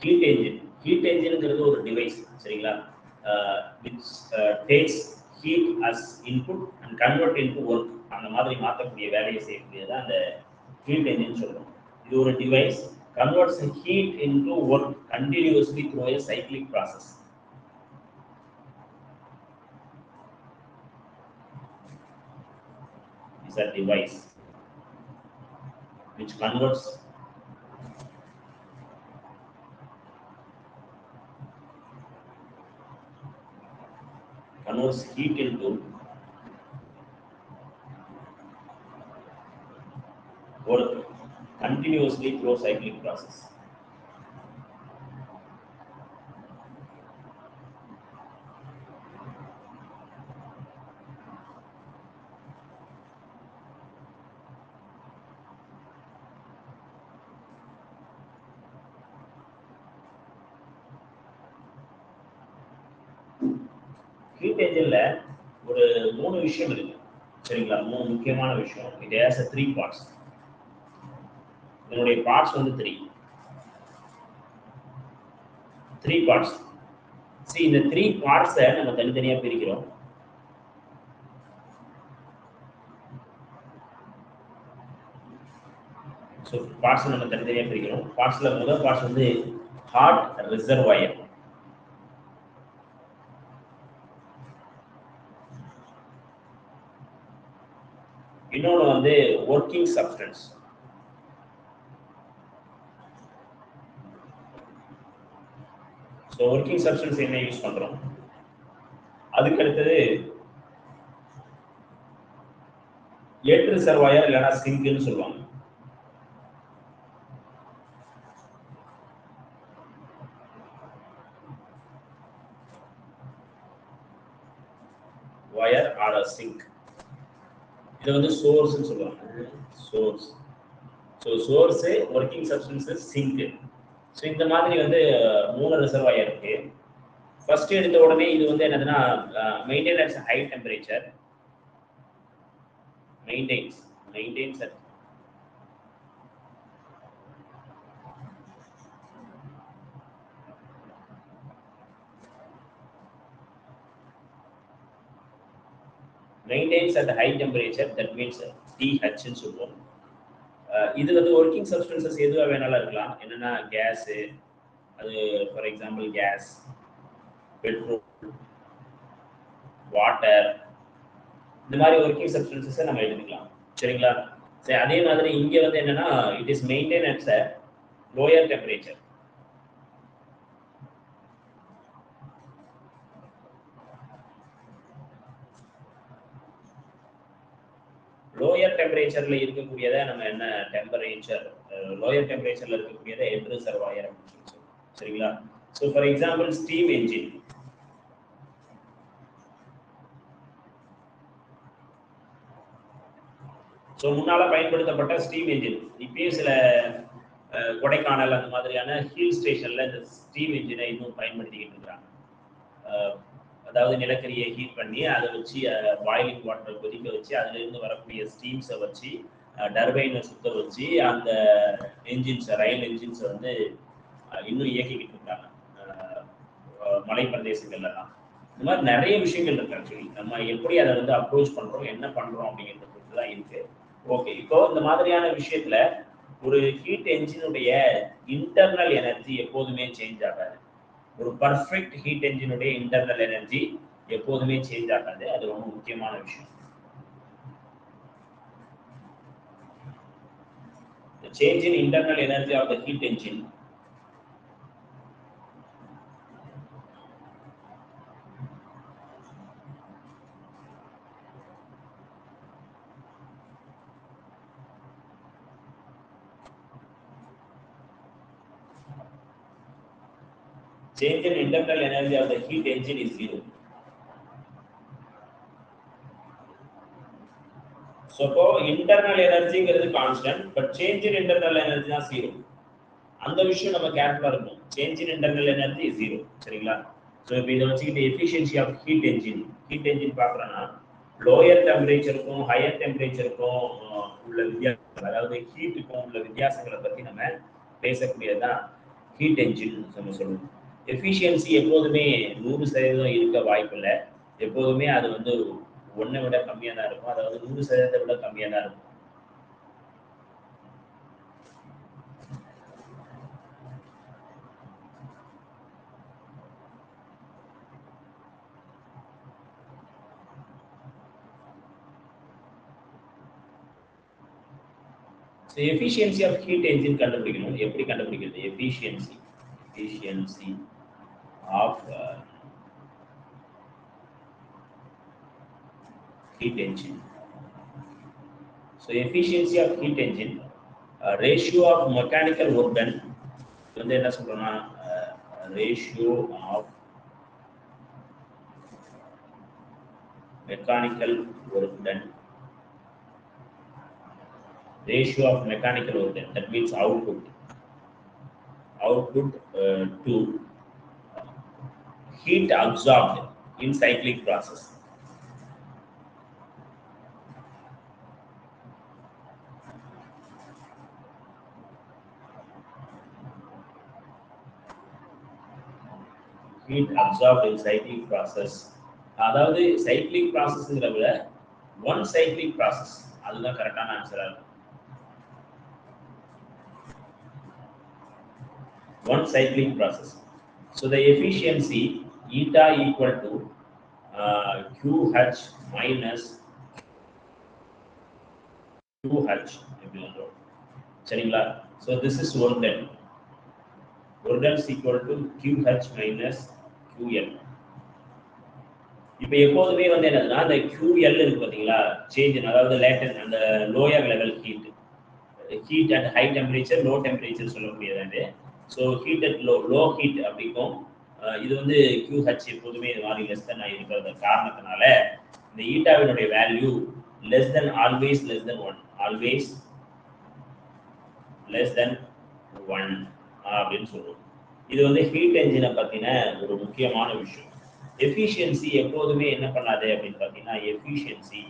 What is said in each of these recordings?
Heat engine. Heat என்ஜின்ங்கிறது ஒரு device சரிங்களா, which takes heat as input and convert into work. அந்த மாதிரி மாற்றக்கூடிய வேலையை செய்யக்கூடியது அந்த ஹீட் என்ஜின் சொல்றோம். இது ஒரு device converts heat into work continuously through a cyclic process. Is a device which converts heat into work continuously through cyclic process. Heat என்ஜின்ல ஒரு 3 விஷயம் இருக்கு சரிங்களா, 3 முக்கியமான விஷயம். It has 3 parts. இதனுடைய பார்ட்ஸ் வந்து 3 பார்ட்ஸ். see இந்த 3 பார்ட்ஸை நம்ம தனித்தனியா பிரிக்கிறோம். ஸோ பார்ட்ஸ் நம்ம தனித்தனியா பிரிக்கிறோம். பார்ட்ஸ்ல முதல் பார்ட்ஸ் வந்து ஹாட் ரிசர்வாயர். இன்னொன்று வந்து working substance. So working substance என்ன யூஸ் பண்றோம், அதுக்கு அடுத்தது எட் ரிசர்வாயர் இல்லைன்னா சிங்க்னு சொல்லுவாங்க. Wire or a sink. இது வந்து சோர்ஸ்னு சொல்லுவாங்க. Source. So source, working substance, sink. So இந்த மாதிரி வந்து 3 ரிசர்வாயர் இருக்கு. ஃபர்ஸ்ட் எடுத்த உடனே இது வந்து என்னதுன்னா maintain at high temperature. Maintenance at high temperature, that means TH ன்னு சொல்லுவோம். இது வந்து ஒர்க்கிங் சப்ஸ்டன்சஸ் எதுவா வேணாலும் இருக்கலாம். என்னன்னா கேஸ், அது for example gas, petrol, water, இந்த மாதிரி ஒர்க்கிங் சப்ஸ்டன்சஸை நம்ம எடுத்துக்கலாம் சரிங்களா. சரி, அதே மாதிரி இங்க வந்து என்னன்னா it is maintain at lower temperature. Lower டெம்பரேச்சர்ல இருக்கக்கூடியதை நம்ம என்ன டெம்பரேச்சர், லோயர் டெம்பரேச்சர்ல இருக்கக்கூடியதை எட் ரிசர்வாயர் அப்படின்னு சொல்லுவோம் சரிங்களா. So for example steam engine. So முன்னால பயன்படுத்தப்பட்ட ஸ்டீம் என்ஜின் இப்பயும் சில கொடைக்கானல் அந்த மாதிரியான ஹில் ஸ்டேஷன்ல இந்த ஸ்டீம் என்ஜினை இன்னும் பயன்படுத்திக்கிட்டு இருக்கிறாங்க. அதாவது நிலக்கரியை ஹீட் பண்ணி அதை வச்சு பாயிலிங் வாட்டரை கொதிக்க வச்சு அதுல இருந்து வரக்கூடிய ஸ்டீம்ஸை வச்சு டர்பைனை சுத்த வச்சு அந்த என்ஜின்ஸை, ரயில் என்ஜின்ஸை வந்து இன்னும் இயக்கிக்கிட்டு இருக்காங்க மலை பிரதேசங்கள்லாம். இந்த மாதிரி நிறைய விஷயங்கள் இருக்கு. ஆக்சுவலி நம்ம எப்படி அதை வந்து அப்ரோச் பண்றோம், என்ன பண்றோம் அப்படிங்கிறத பொறுத்து தான் இருக்கு. ஓகே, இப்போ இந்த மாதிரியான விஷயத்துல ஒரு ஹீட் என்ஜினுடைய இன்டர்னல் எனர்ஜி எப்போதுமே சேஞ்ச் ஆகாது. ஒரு பர்ஃபெக்ட் ஹீட் என்ஜினுடைய இன்டர்னல் எனர்ஜி எப்போதுமே சேஞ்ச் ஆகாது. அது ரொம்ப முக்கியமான விஷயம். The change in internal energy of the heat engine change in internal energy of the heat engine is zero. So internal energy is constant, but change in internal energy is zero. அந்த விஷயம் நம்ம கேர்ஃபுல்லா இருக்கும். change in internal energy is zero சரிங்களா. So இப்போ இதை வச்சுக்கிட்டு efficiency of heat engine பார்க்குறோன்னா லோயர் டெம்பரேச்சருக்கும் ஹையர் டெம்பரேச்சருக்கும் உள்ள வித்தியாசம், அதாவது ஹீட்டுக்கும் உள்ள வித்தியாசங்களை பற்றி நம்ம பேசக்கூடியதுதான் ஹீட் என்ஜின் நம்ம சொல்லுவோம். எஃபிஷியன்சி எப்போதுமே 100% இருக்க வாய்ப்பில்லை. எப்போதுமே அது வந்து 1 விட கம்மியா தான் இருக்கும். அதாவது 100% விட கம்மியா தான் இருக்கும். So efficiency of heat engine கண்டுபிடிக்கணும். எப்படி கண்டுபிடிக்கிறது? efficiency of heat engine. So efficiency of heat engine, ratio of mechanical work done. வந்து என்ன சொல்றோம்னா ratio of mechanical work done. Ratio of mechanical work done. That means output to heat absorbed in cyclic process. Heat absorbed in cyclic process. அதாவது cyclic processங்கறத விட one cyclic process அதுதான் கரெக்டான ஆன்சரா இருக்கும். One cyclic process. So the efficiency eta equal to QH minus QH. சரிங்களா? So this is work done. Work done is equal to QH minus QL. இப்போ எப்போதுமே வந்து என்னதுன்னா அந்த QL இருக்கு பாத்தீங்களா, சேஞ்ச் அதாவது லேட்டன்ட் அந்த lower level heat at high temperature low temperature சொல்லக்கூடியது. So heat at low heat அப்படிக்கும் இது வந்து QH எப்போதுமே இது மாதிரி லெஸ் தென் இருக்கிறது காரணத்தினால இந்த ஈட்டாவினுடைய value less than always less than 1 always less than 1 அப்படின்னு சொல்லுவோம். இது வந்து ஹீட் என்ஜினை பத்தின ஒரு முக்கியமான விஷயம். எஃபிஷியன்சி எப்போதுமே என்ன பண்ணாது அப்படின்னு பார்த்தீங்கன்னா efficiency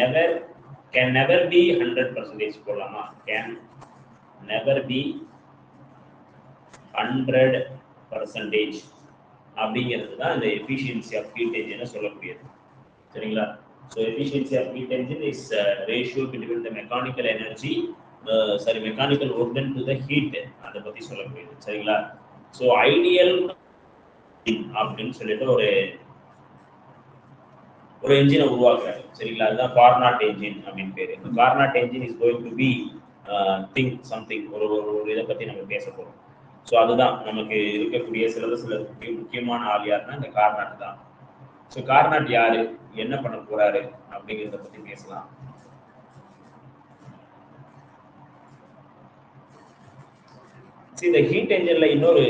never can never be 100% போடலாமா, can never be 100% அப்படிங்கிறது தான் இந்த எஃபிஷியன்சி ஆஃப் ஹீட் என்ஜினை சொல்லக்கூடியது. சரிங்களா? So efficiency of heat engine is ratio between the mechanical energy mechanical work done to the heat அதை பத்தி சொல்லக்கூடியது. சரிங்களா? So ideal அப்படின்னு சொல்லிட்டு ஒரு என்ஜினை உருவாக்குறாங்க. சரிங்களா? அதுதான் கார்னாட் என்ஜின் அப்படின்னு பேரு. Carnot engine is going to be something ஒரு இதை பத்தி நம்ம பேச போறோம். ஸோ அதுதான் நமக்கு இருக்கக்கூடிய சில முக்கியமான ஆள் யாருன்னா இந்த கார்னாட் தான். ஸோ கார்னாட் யாரு, என்ன பண்ண போறாரு அப்படிங்கிறத பத்தி பேசலாம். இந்த ஹீட் என்ஜின்ல இன்னொரு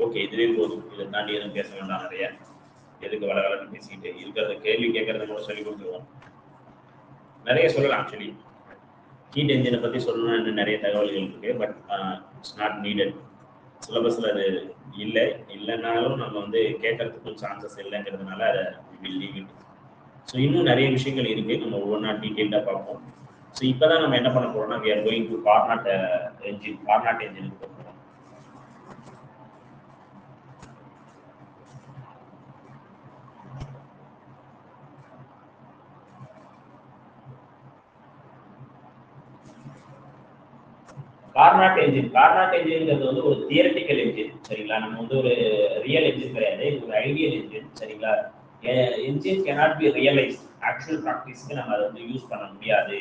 ஓகே இதுவே போதும், இதை தாண்டி எதுவும் பேச வேண்டாம். நிறைய எதுக்கு வளவளன்னு பேசிக்கிட்டு இருக்கிறத கேள்வி கேட்கறத கூட சொல்லி கொடுத்துருவோம். நிறைய சொல்லலாம். ஆக்சுவலி ஹீட் என்ஜினை பத்தி சொல்லணும்னா இன்னும் நிறைய தகவல்கள் இருக்கு. But it's not needed. சிலபஸ்ல அது இல்லைன்னாலும் நம்ம வந்து கேட்கறதுக்கும் சான்சஸ் இல்லைங்கிறதுனால அதை வில் லீவ் இட். ஸோ இன்னும் நிறைய விஷயங்கள் இருக்கு, நம்ம ஒவ்வொன்றா டீட்டெயிலாக பார்ப்போம். ஸோ இப்போதான் நம்ம என்ன பண்ண போறோம்னா we are going to Carnot என்ஜினுக்கு போகிறோம். கார்னாட் என்ஜின்ங்கிறது வந்து ஒரு தியரட்டிக்கல் என்ஜின். சரிங்களா? நம்ம வந்து ஒரு ரியல் என்ஜின் கிடையாது, ஒரு ஐடியல் என்ஜின். சரிங்களா? Engine cannot be realized. Actual ப்ராக்டிஸ்க்கு நம்ம அதை வந்து யூஸ் பண்ண முடியாது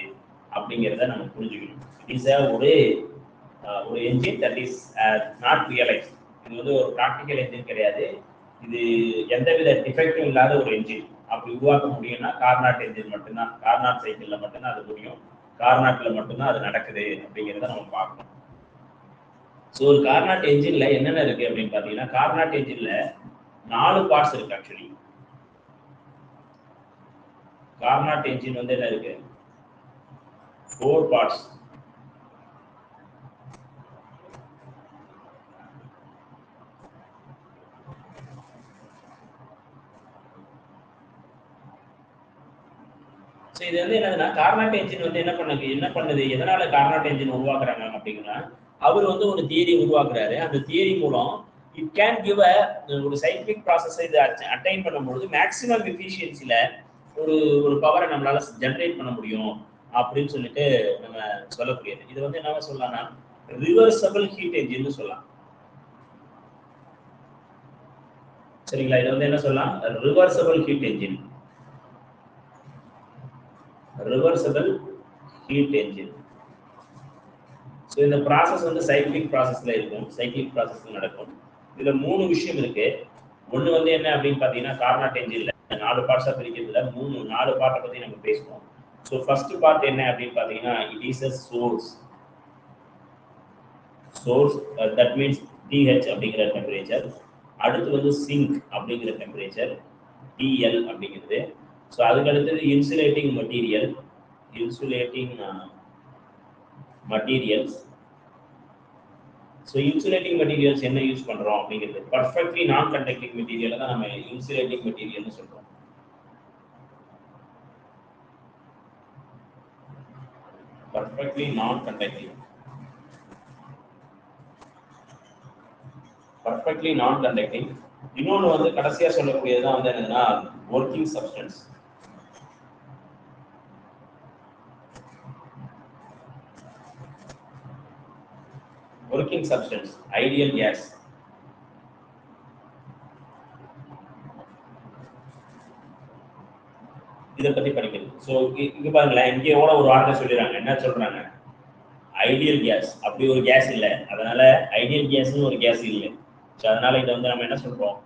அப்படிங்கிறத நம்ம புரிஞ்சுக்கணும். இட்ஸ் ஒரு engine that is not realised. இது வந்து ஒரு ப்ராக்டிக்கல் என்ஜின் கிடையாது. இது எந்தவித டிஃபெக்டும் இல்லாத ஒரு என்ஜின். அப்படி உருவாக்க முடியும்னா கார்னாட் என்ஜின் மட்டும்தான், கார்னாட் சைக்கிள்ல மட்டும்தான் அது முடியும். கார்னாட்ல மட்டும்தான் அது நடக்குது அப்படிங்கிறத நம்ம பார்க்கணும். ஸோ ஒரு கார்னாட் என்ஜின்ல என்னென்ன இருக்கு அப்படின்னு பார்த்தீங்கன்னா, கார்னாட் என்ஜின்ல 4 பார்ட்ஸ் இருக்கு. ஆக்சுவலி கார்னாட் என்ஜின் வந்து என்ன இருக்கு, 4 பார்ட்ஸ். ஸோ இது வந்து என்னதுன்னா கார்னாட் என்ஜின் வந்து என்ன பண்ணுது எதனால கார்னாட் என்ஜின் உருவாக்குறாங்க அப்படின்னா அவர் வந்து ஒரு தியரி உருவாக்குறாரு. அந்த தியரி மூலம் இட் கேன் கிவ் ஒரு சைக்கிளிக் ப்ராசஸை இது அட்டைன் பண்ணும்போது மேக்ஸிமம் எஃபிஷியன்சில ஒரு ஒரு பவரை நம்மளால ஜெனரேட் பண்ண முடியும் அப்படின்னு சொல்லிட்டு நம்ம சொல்லக்கூடியது. இது வந்து என்ன சொல்லலாம்னா ரிவர்சபிள் ஹீட் என்ஜின் சொல்லலாம். சரிங்களா? இது வந்து என்ன சொல்லலாம் reversible heat engine. Reversible heat engine. So இந்த ப்ராசஸ் வந்து சைக்கிளிக் ப்ராசஸ்ல இருக்கும். சைக்கிளிக் ப்ராசஸ்ல நடக்கும். இதுல 3 விஷயம் இருக்கு. ஒண்ணு வந்து என்ன அப்படின்னு பாத்தீங்கன்னா கார்னாட் என்ஜின்ல 4 பார்ட்ஸா பிரிக்கிறதுல 4 பார்ட்டை பத்தி நம்ம பேசுவோம். ஸோ ஃபர்ஸ்ட் பார்ட் என்ன அப்படின்னு பாத்தீங்கன்னா it is a source. That means TH அப்படிங்கிற டெம்பரேச்சர். அடுத்து வந்து சிங்க் அப்படிங்கிற டெம்பரேச்சர் TL அப்படிங்கிறது. ஸோ அதுக்கு அடுத்தது insulating materials. So insulating materials என்ன யூஸ் பண்றோம் அப்படிங்கிறது பர்ஃபெக்ட்லி நான் கண்டக்டிங் மெட்டீரியலை தான் நம்ம இன்சுலேட்டிங் மெட்டீரியல்னு சொல்றோம். பர்ஃபெக்ட்லி நான் கண்டக்டிங் இன்னொன்று வந்து கடைசியா சொல்லக்கூடியதுதான் வந்து என்னன்னா ஒர்க்கிங் சப்ஸ்டன்ஸ். Ideal case. இதை பத்தி படிக்கிறது. ஸோ இங்க பாருங்களேன், இங்கேயோட ஒரு வார்த்தை சொல்லிடுறாங்க. என்ன சொல்றாங்க? Ideal case. அப்படி ஒரு கேஸ் இல்லை, அதனால ஐடியல் கேஸ்னு ஒரு கேஸ் இல்லை. ஸோ அதனால இதை வந்து நம்ம என்ன சொல்றோம்?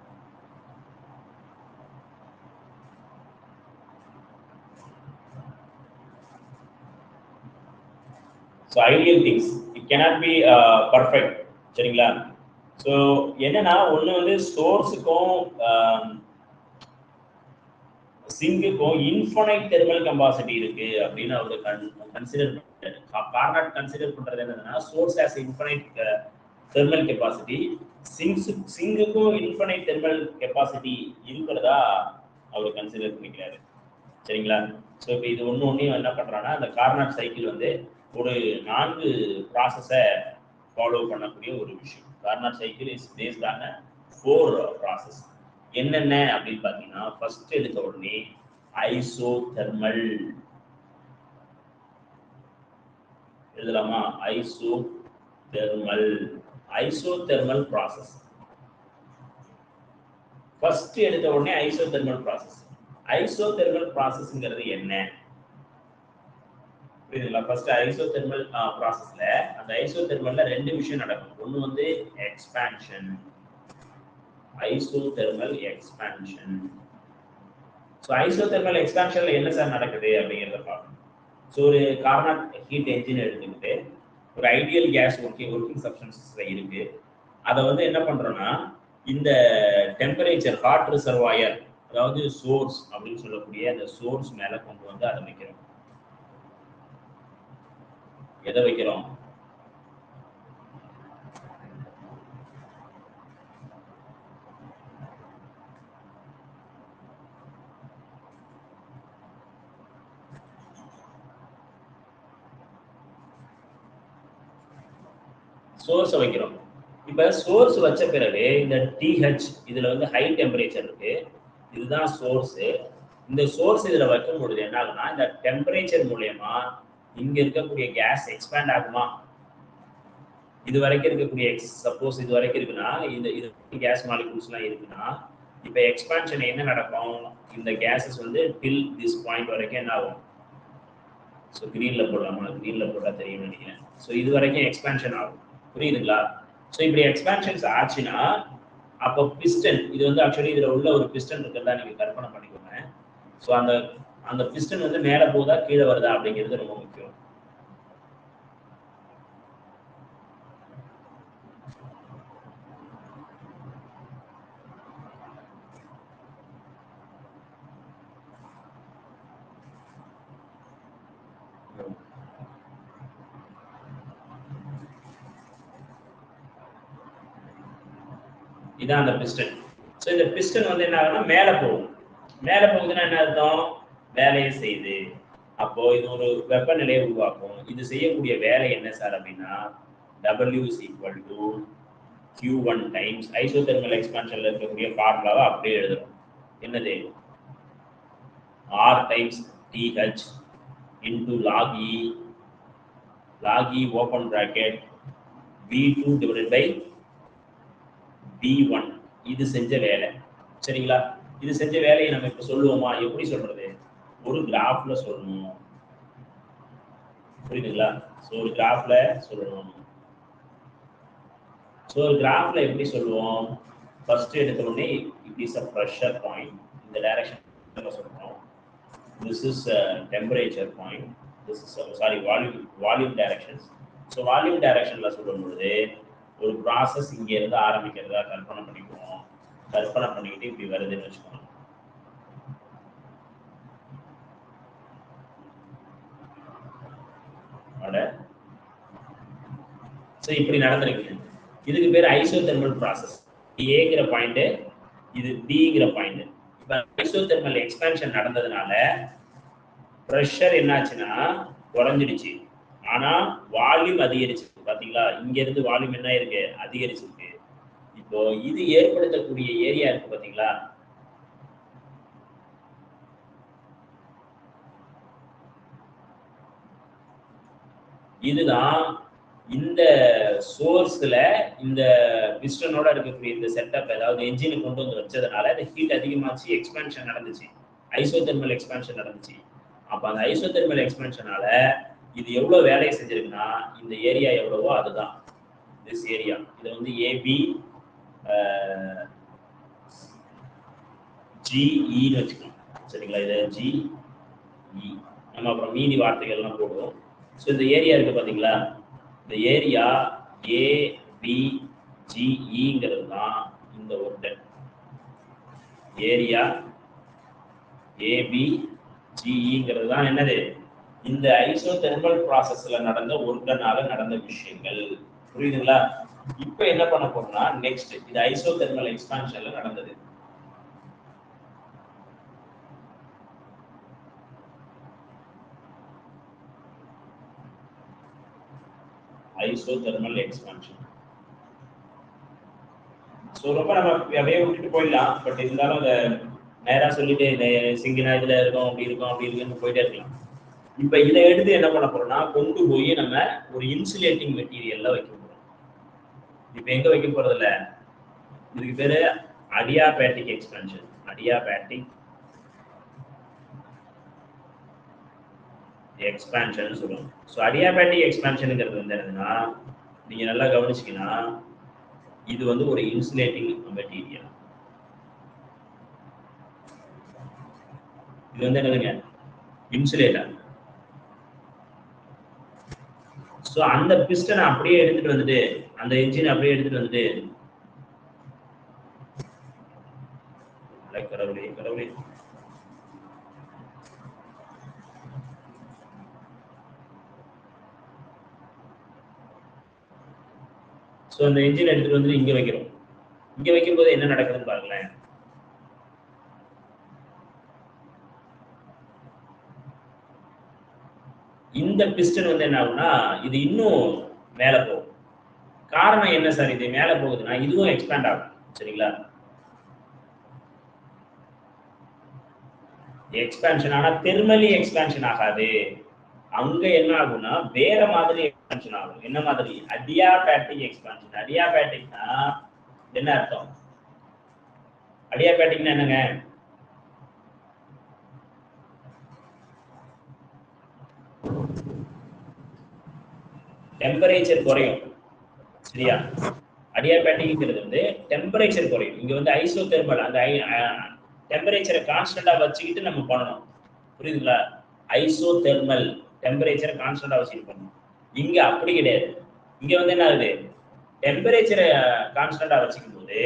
So ideal things it cannot be perfect. சரிங்களா? ஸோ என்னன்னா ஒன்று வந்து சோர்ஸுக்கும் சிங்குக்கும் இன்ஃபைனைட் தெர்மல் கெப்பாசிட்டி இருக்கு அப்படின்னு அவரு கன்சிடர் பண்றாரு. கார்னாட் கன்சிடர் பண்றது என்னன்னா source has infinite thermal capacity, சிங்குக்கும் இன்ஃபைனைட் தெர்மல் கெப்பாசிட்டி இருக்கிறதா அவர் கன்சிடர் பண்ணிக்கிறாரு. சரிங்களா? ஸோ இப்போ இது ஒன்றையும் என்ன பண்றாங்கன்னா அந்த கார்னாட் சைக்கிள் வந்து ஒரு 4 ப்ராசஸை ஃபாலோ பண்ணக்கூடிய ஒரு விஷயம். Carnot cycle is based on 4 process. என்னென்ன அப்படின்னு பாத்தீங்கன்னா ஃபர்ஸ்ட் எடுத்த உடனே ஐசோதெர்மல் எழுதலாமா? Isothermal process. ஃபர்ஸ்ட் எடுத்த உடனே ஐசோதெர்மல் ப்ராசஸ். ஐசோதெர்மல் ப்ராசஸ்ங்கிறது என்ன? புரியுதுங்களா? ஃபர்ஸ்ட் ஐசோதெர்மல் ப்ராசஸ்ல அந்த ஐசோதெர்மல்ல 2 விஷயம் நடக்கும். ஒன்னு வந்து expansion. Isothermal expansion. So isothermal எக்ஸ்பான்ஷன்ல என்ன சார் நடக்குது அப்படிங்கிறத பார்க்கணும். ஸோ ஒரு கார்னாட் ஹீட் என்ஜின் எடுத்துக்கிட்டு ஒரு ஐடியல் கேஸ் ஒர்க்கிங் சப்ஸ்டன்சஸ்ல இருக்கு. அதை வந்து என்ன பண்றோம்னா இந்த டெம்பரேச்சர் ஹாட் ரிசர்வாயர், அதாவது சோர்ஸ் அப்படின்னு சொல்லக்கூடிய அந்த சோர்ஸ் மேல கொண்டு வந்து அதை வைக்கிறோம். எதை வைக்கிறோம்? சோர்ஸ் வைக்கிறோம். இப்ப சோர்ஸ் வச்ச பிறகு இந்த TH இதுல வந்து ஹை டெம்பரேச்சர் இருக்கு, இதுதான் சோர்ஸ். இந்த சோர்ஸ் இதுல வைக்கும் பொழுது என்ன ஆகுனா இந்த டெம்பரேச்சர் மூலமா இங்க இருக்கக்கூடிய கேஸ் எக்ஸ்பேண்ட் ஆகுமா? இது வரைக்கும் இருக்கக்கூடிய சப்போஸ் இது வரைக்கும் இருக்குன்னா இது கேஸ் மாலிகூல்ஸ்லாம் இருக்குன்னா இப்போ எக்ஸ்பான்ஷன் என்ன நடக்கும்? இந்த கேஸஸ் வந்து டில் திஸ் பாயிண்ட் வரைக்கும் என்ன ஆகும்? ஸோ கிரீன்ல போடலாமா? கிரீன்ல போட்டா தெரியும் நினைக்கிறேன். ஸோ இது வரைக்கும் எக்ஸ்பான்ஷன் ஆகும். புரியுதுங்களா? ஸோ இப்படி எக்ஸ்பான்ஷன்ஸ் ஆச்சுன்னா அப்போ பிஸ்டன், இது வந்து ஆக்சுவலி இதுல உள்ள ஒரு பிஸ்டன் இருக்கிறதா நீங்க கற்பனை பண்ணிக்கோங்க. ஸோ அந்த பிஸ்டன் வந்து மேலே போதா கீழே வருதா அப்படிங்கிறது ரொம்ப முக்கியம். இதான் அந்த பிஸ்டன். ஸோ இந்த பிஸ்டன் வந்து என்ன ஆகுதுன்னா மேலே போகும். மேலே போகுதுன்னா என்ன அர்த்தம்? வேலையை செய்யுது. அப்போ இது ஒரு வெப்பநிலையை உருவாக்கும். இது செய்யக்கூடிய வேலை என்ன சார் அப்படின்னா W is equal to Q1 times isothermal எக்ஸ்பான்ஷன்ல இருக்கக்கூடிய ஃபார்முலாவை அப்படியே எழுதுறோம். என்னது R times TH into log E open bracket V2 divided by V1. இது செஞ்ச வேலை. சரிங்களா? இது செஞ்ச வேலையை நம்ம இப்ப சொல்லுவோமா? எப்படி சொல்றது? ஒரு கிராஃப்ல சொல்லணும். புரியுதுங்களா? சோ ஒரு கிராஃப்ல சொல்லணும். சோ ஒரு கிராஃப்ல எப்படி சொல்லுவோம்? ஃபர்ஸ்ட் எடுத்த உடனே it is a pressure point. இந்த டைரக்ஷன்ல சொல்றோம். This is a temperature point. This is volume directions. So volume directionல சொல்லும்போது ஒரு process இங்க இருந்து ஆரம்பிக்கிறதா கற்பனை பண்ணிக்குவோம். கற்பனை பண்ணிக்கிட்டு இப்படி வருதுன்னு வச்சுக்கோங்க. சோ இப்படி நடந்துருக்கு. இதுக்கு பேர் ஐசோதெர்மல் process. ஏங்கிற பாயிண்ட், இது பிங்கிற பாயிண்ட். இப்ப ஐசோதெர்மல் எக்ஸ்பான்ஷன் நடந்ததுனால பிரஷர் என்னாச்சுன்னா குறைஞ்சிடுச்சு. ஆனா வால்யூம் அதிகரிச்சு. பாத்தீங்களா? இங்க இருந்து வால்யூம் என்ன இருக்கு? அதிகரிச்சிருக்கு. இப்போ இது ஏற்படுத்தக்கூடிய ஏரியா இருக்கு பாத்தீங்களா? இதுதான் இந்த சோர்ஸ்ல இந்த பிஸ்டனோட இருக்கக்கூடிய இந்த செட்டப், அதாவது என்ஜினை கொண்டு வந்து வச்சதுனால இந்த ஹீட் அதிகமாச்சு, எக்ஸ்பான்ஷன் நடந்துச்சு, ஐசோதெர்மல் எக்ஸ்பான்ஷன் நடந்துச்சு. அப்ப அந்த ஐசோதெர்மல் எக்ஸ்பான்ஷனால இது எவ்வளவு வேலையை செஞ்சிருக்குன்னா இந்த ஏரியா எவ்வளவோ அதுதான் திஸ் ஏரியா. இது வந்து ஏபி ஜிஇன்னு வச்சுக்கணும். சரிங்களா? இது ஜிஇ. நம்ம அப்புறம் மீதி வார்த்தைகள்லாம் போடுவோம். ஸோ இந்த ஏரியா இருக்கு பாத்தீங்களா? இந்த ஏரியா ஏபிஜிஇங்கிறது தான் இந்த ஒர்க். ஏரியா ஏபிஜிஇங்கிறது தான் என்னது? இந்த ஐசோதெர்மல் ப்ராசஸ்ல நடந்த ஒர்க்கனால நடந்த விஷயங்கள். புரியுதுங்களா? இப்ப என்ன பண்ண போறோம்னா நெக்ஸ்ட் இது ஐசோதெர்மல் எக்ஸ்பான்ஷன்ல நடந்தது. Isothermal expansion. சோ ரொம்ப நம்ம அப்படியே விட்டுட்டு போயிடலாம். பட் இருந்தாலும் அதை நேரா சொல்லிட்டு சிங்கினா இதுல இருக்கும், அப்படி இருக்கும், அப்படி இருக்குன்னு போயிட்டே இருக்கலாம். இப்ப இதை எடுத்து என்ன பண்ண போறோம்னா கொண்டு போய் நம்ம ஒரு இன்சுலேட்டிங் மெட்டீரியல்ல வைக்க போறோம். இப்ப எங்க வைக்க போறது இல்ல, இதுக்கு பேரு அடியாபேட்டிக் எக்ஸ்பான்ஷன். அடியாபேட்டிக் எக்ஸ்பான்ஷன் சொல்லுவோம். ஸோ அடியாபேட்டிக் எக்ஸ்பான்ஷனுங்கிறது வந்து என்னதுன்னா, நீங்க நல்லா கவனிச்சிங்கன்னா இது வந்து ஒரு இன்சுலேட்டிங் மெட்டீரியல். இது வந்து என்னதுங்க? இன்சுலேட்டர். ஸோ அந்த பிஸ்டனை அப்படியே எடுத்துட்டு வந்துட்டு, அந்த என்ஜினை அப்படியே எடுத்துட்டு வந்துட்டு, கடவுளே கடவுளே, ஸோ அந்த என்ஜின் எடுத்துட்டு வந்து இங்க வைக்கிறோம். இங்க வைக்கும்போது என்ன நடக்குதுன்னு பாருங்களேன். இந்த பிஸ்டன் வந்து என்ன ஆகும்னா இது இன்னும் மேல போகும். காரணம் என்ன சார்? இது மேல போகுதுன்னா இதுவும் எக்ஸ்பேண்ட் ஆகும். சரிங்களா? எக்ஸ்பான்ஷன் ஆனா தெர்மலி எக்ஸ்பான்ஷன் ஆகாது. அங்க என்ன ஆகும்னா வேற மாதிரி எக்ஸ்பான்ஷன் ஆகும். என்ன மாதிரி? Adiabatic expansion. அடியாபேட்டிக்னா என்ன அர்த்தம்? அடியாபேட்டிக்னா என்னங்க? டெம்பரேச்சர் குறையும். சரியா? அடியாபேட்டிக்ங்கிறது வந்து டெம்பரேச்சர் குறையும். இங்க வந்து ஐசோதெர்மல் அந்த டெம்பரேச்சரை கான்ஸ்டன்டா வச்சுக்கிட்டு நம்ம பண்ணணும். புரியுதுங்களா? ஐசோதெர்மல் டெம்பரேச்சரை கான்ஸ்டன்டா வச்சுட்டு பண்ணணும். இங்க அப்படி கிடையாது. இங்க வந்து என்ன ஆகுது? டெம்பரேச்சரை கான்ஸ்டன்டா வச்சுக்கும் போது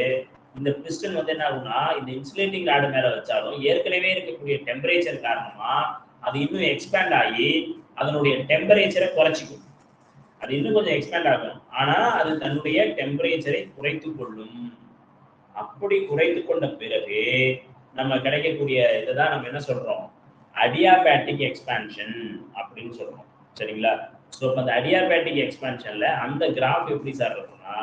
இந்த பிஸ்டன் வந்து என்ன ஆகும்னா இந்த இன்சுலேட்டிங் ராடு மேல வச்சாலும் ஏற்கனவே இருக்கக்கூடிய டெம்பரேச்சர் காரணமா அது இன்னும் எக்ஸ்பேண்ட் ஆகி அதனுடைய டெம்பரேச்சரை குறைச்சிக்கும். அது இன்னும் கொஞ்சம் எக்ஸ்பேண்ட் ஆகும். ஆனா அது தன்னுடைய டெம்பரேச்சரை குறைத்துக் கொள்ளும். அப்படி குறைத்து கொண்ட பிறகு நம்ம கிடைக்கக்கூடிய இதைதான் நம்ம என்ன சொல்றோம்? அடியாபேட்டிக் எக்ஸ்பான்ஷன் அப்படின்னு சொல்றோம். சரிங்களா? ஸோ இப்போ அந்த அடியாபேட்டிக் எக்ஸ்பான்ஷன்ல அந்த கிராஃப் எப்படி சார் இருக்கும்னா,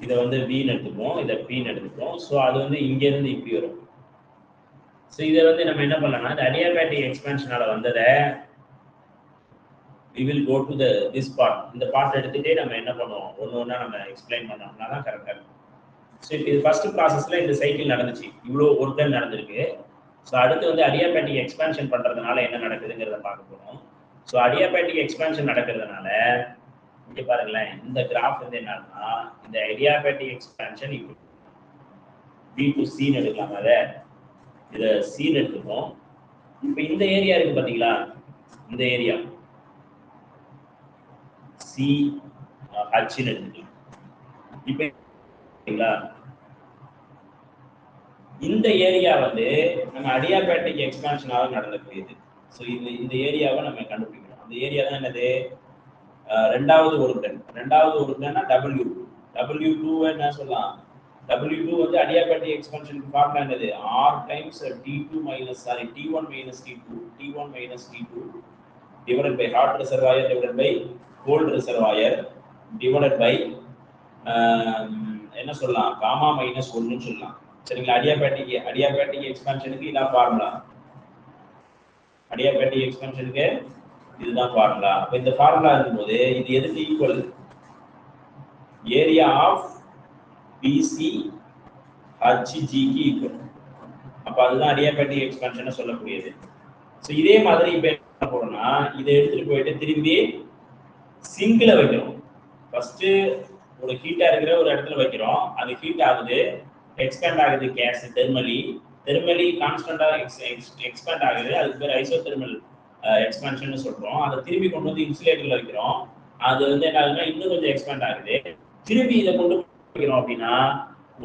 இதை வந்து வின்னு எடுத்துப்போம், இதை பின்னு எடுத்துப்போம். ஸோ அது வந்து இங்க இருந்து இப்படி வரும். ஸோ இதை வந்து நம்ம என்ன பண்ணலாம்னா, இந்த அடியாபேட்டிக் எக்ஸ்பான்ஷனால வந்ததை we will go to this part. இந்த பார்ட் எடுத்துட்டே நம்ம என்ன பண்ணுவோம், ஒன்று ஒன்றா நம்ம எக்ஸ்பிளைன் பண்ணோம்னா தான் கரெக்டாக இருக்கும். ஸோ இப்போ இது ஃபர்ஸ்ட் ப்ராசஸ்ல இந்த சைக்கிள் நடந்துச்சு, இவ்வளோ ஒர்க் டன் நடந்திருக்கு. ஸோ அடுத்து வந்து அடியாபேட்டிக் எக்ஸ்பான்ஷன் பண்றதுனால என்ன நடக்குதுங்கிறத பார்க்க போறோம். ஸோ அடியாபேட்டிக் எக்ஸ்பான்ஷன் நடக்கிறதுனால இங்க பாருங்களேன், இந்த கிராஃப் வந்து என்னன்னா, இந்த அடியாபேட்டிக் எக்ஸ்பான்ஷன் இப்போ பி டு சின்னு எடுக்கலாம், அதை இதை சின்னு எடுத்துப்போம். இப்போ இந்த ஏரியா இருக்கு பாத்தீங்களா, இந்த ஏரியா சி ஹச்ன்னு எடுத்துக்கலாம். இப்போ இந்த ஏரியா வந்து நம்ம அடியாபேட்டிக் எக்ஸ்பான்ஷனால நடக்கக்கூடியது. ஸோ இந்த ஏரியாவை நம்ம கண்டுபிடிக்கணும். அந்த ஏரியா தான் என்னது, ரெண்டாவது ஒருடன். ரெண்டாவது ஒருடன்னா W2 என்ன சொல்லலாம், W2 வந்து அடியாபேட்டிக் எக்ஸ்பான்ஷனுக்கு ஃபார்முலா என்னது, R times T1 minus T2 divided by hot reservoir divided by cold reservoir divided by என்ன சொல்லலாம், காமா மைனஸ் 1 சொல்லலாம். சரிங்களா? அடியாபேட்டிக் எக்ஸ்பான்ஷனுக்கு இதான் ஃபார்முலா. அடியாபேட்டிக் எக்ஸ்பான்ஷனுக்கு இதுதான் ஃபார்முலா. அப்ப இந்த ஃபார்முலா இருக்கும்போது இது எதுக்கு ஈக்குவல், ஏரியா ஆஃப் பிசி ஹச்ஜிக்கு ஈக்குவல். அப்ப அதுதான் அடியாபேட்டிக் எக்ஸ்பான்ஷன் சொல்லக்கூடியது. ஸோ இதே மாதிரி இப்ப என்ன போறோம்னா, இதை எடுத்துட்டு போயிட்டு திரும்பி சிங்க்ல வைக்கிறோம். ஃபர்ஸ்ட் ஒரு ஹீட்டா இருக்கிற ஒரு இடத்துல வைக்கிறோம், அது ஹீட் ஆகுது, எக்ஸ்பேண்ட் ஆகுது, கேஸ் தெர்மலி கான்ஸ்டன்டா எக்ஸ்பேண்ட் ஆகுது, அதுக்கு பேர் ஐசோதெர்மல் எக்ஸ்பான்ஷன் சொல்றோம். அதை திரும்பி கொண்டு வந்து இன்சுலேட்டர்ல வைக்கிறோம், அது வந்து என்ன ஆகுதுன்னா இன்னும் கொஞ்சம் எக்ஸ்பேண்ட் ஆகுது. திரும்பி இதை கொண்டு வைக்கிறோம் அப்படின்னா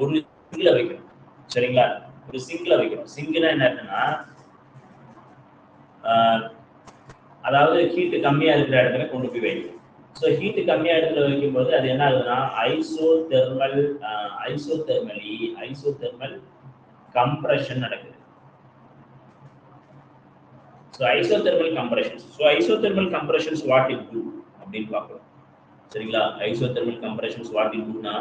ஒரு சிங்க்ல வைக்கிறோம். சரிங்களா? ஒரு சிங்க்ல வைக்கிறோம். சிங்க்னா என்ன இருக்குன்னா, அதாவது ஹீட் கம்மியா இருக்கிற இடத்துல கொண்டு போய் வைக்கிறோம். ஸோ ஹீட் கம்மியா இடத்துல வைக்கும்போது அது என்ன ஆகுதுன்னா ஐசோதெர்மல் கம்ப்ரஷன் நடக்குது. So isothermal compressions what it do அப்படின்னு பார்க்கலாம். சரிங்களா? ஐசோதெர்மல் கம்ப்ரஷன்ஸ் வாட் இட் டூனா,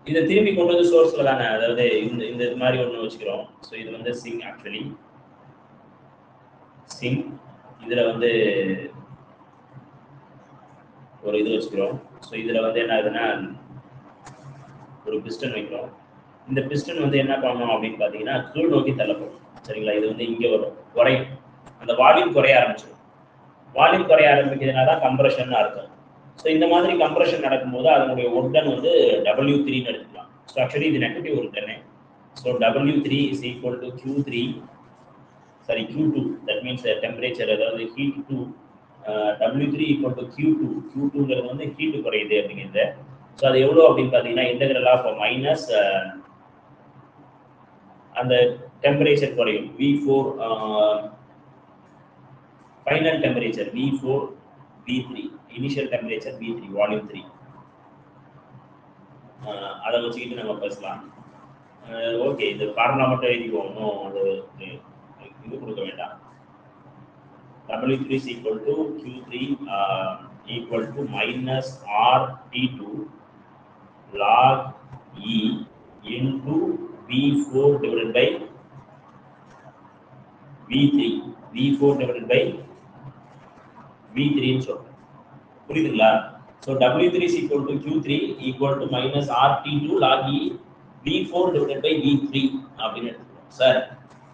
இதை திரும்பி கொண்டு வந்து சோர்ஸ்ல தானே, அதாவது இந்த மாதிரி ஒன்று வச்சுக்கிறோம். ஸோ இது வந்து சிங், ஆக்சுவலி சிங். இதுல வந்து ஒரு இது வச்சுக்கிறோம். ஸோ இதுல வந்து என்ன ஆகுதுன்னா ஒரு பிஸ்டன் வைக்கிறோம். இந்த பிஸ்டன் வந்து என்ன பண்ணணும் அப்படின்னு பார்த்தீங்கன்னா கீழ் நோக்கி தள்ளப்படும். சரிங்களா? இது வந்து இங்கே வரும், குறையும், அந்த வால்யூம் குறைய ஆரம்பிச்சிடும். வால்யூம் குறைய ஆரம்பிக்கிறதுனால தான் கம்ப்ரஷன் அர்த்தம். ஸோ இந்த மாதிரி கம்ப்ரஷன் நடக்கும்போது அதனுடைய ஒர்க் டன் வந்து W3 எடுத்துக்கலாம். ஸோ ஆக்சுவலி இது negative work done. So W3 is equal to Q2, that means temperature, அதாவது ஹீட் 2. W3 equal to Q2ங்கிறது வந்து ஹீட் குறையுது அப்படிங்கிறது. ஸோ அது எவ்வளோ அப்படின்னு பார்த்தீங்கன்னா இன்டெகிரல் ஆஃப் மைனஸ் அந்த டெம்பரேச்சர் குறையும், V4 final temperature V4 V3, initial temperature V3 volume 3. அதை வச்சுக்கிட்டு நம்ம பேசலாம். ஓகே, இந்த ஃபார்முலா மட்டும் எழுதிக்கோங்க, அது இது கொடுக்க வேண்டாம். W3 is equal to Q3 equal to minus RT2 log E into V4 divided by V4 divided by V3 ன்னு சொல்றோம். புரியுதுங்களா? So W3 is equal to Q3 equal to minus RT2 log E V4 divided by V3 அப்படின்னு எடுத்துக்கிறோம். Sir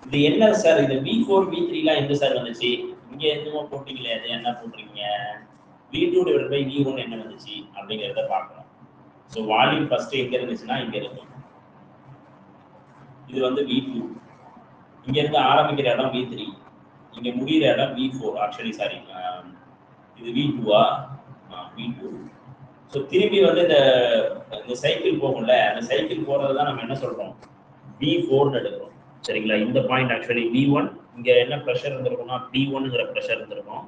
இது என்ன sir, இது V4 V3 எல்லாம் எந்த சார் வந்துச்சு, இங்க என்னமோ போட்டீங்களே, அது என்ன போடுறீங்க, V2 divided by V1 என்ன வந்துச்சு அப்படிங்கிறத பார்க்கணும். ஸோ வால்யூம் ஃபர்ஸ்ட் எங்க இருந்துச்சுன்னா இங்க இருக்கும், இது வந்து V2, இங்க இருந்து ஆரம்பிக்கிற இடம் V3, இங்க முடிகிற இடம் V4. ஆக்சுவலி சாரி, இது V2-ஆ, V2. ஸோ திரும்பி வந்து இந்த சைக்கிள் போகும்ல, அந்த சைக்கிள் போறது தான் நம்ம என்ன சொல்றோம், V4 எடுக்கிறோம். சரிங்களா? இந்த பாயிண்ட் ஆக்சுவலி V1 இங்க என்ன பிரஷர் இருந்திருக்கும்னா P1ங்கிற பிரஷர் இருந்திருக்கும்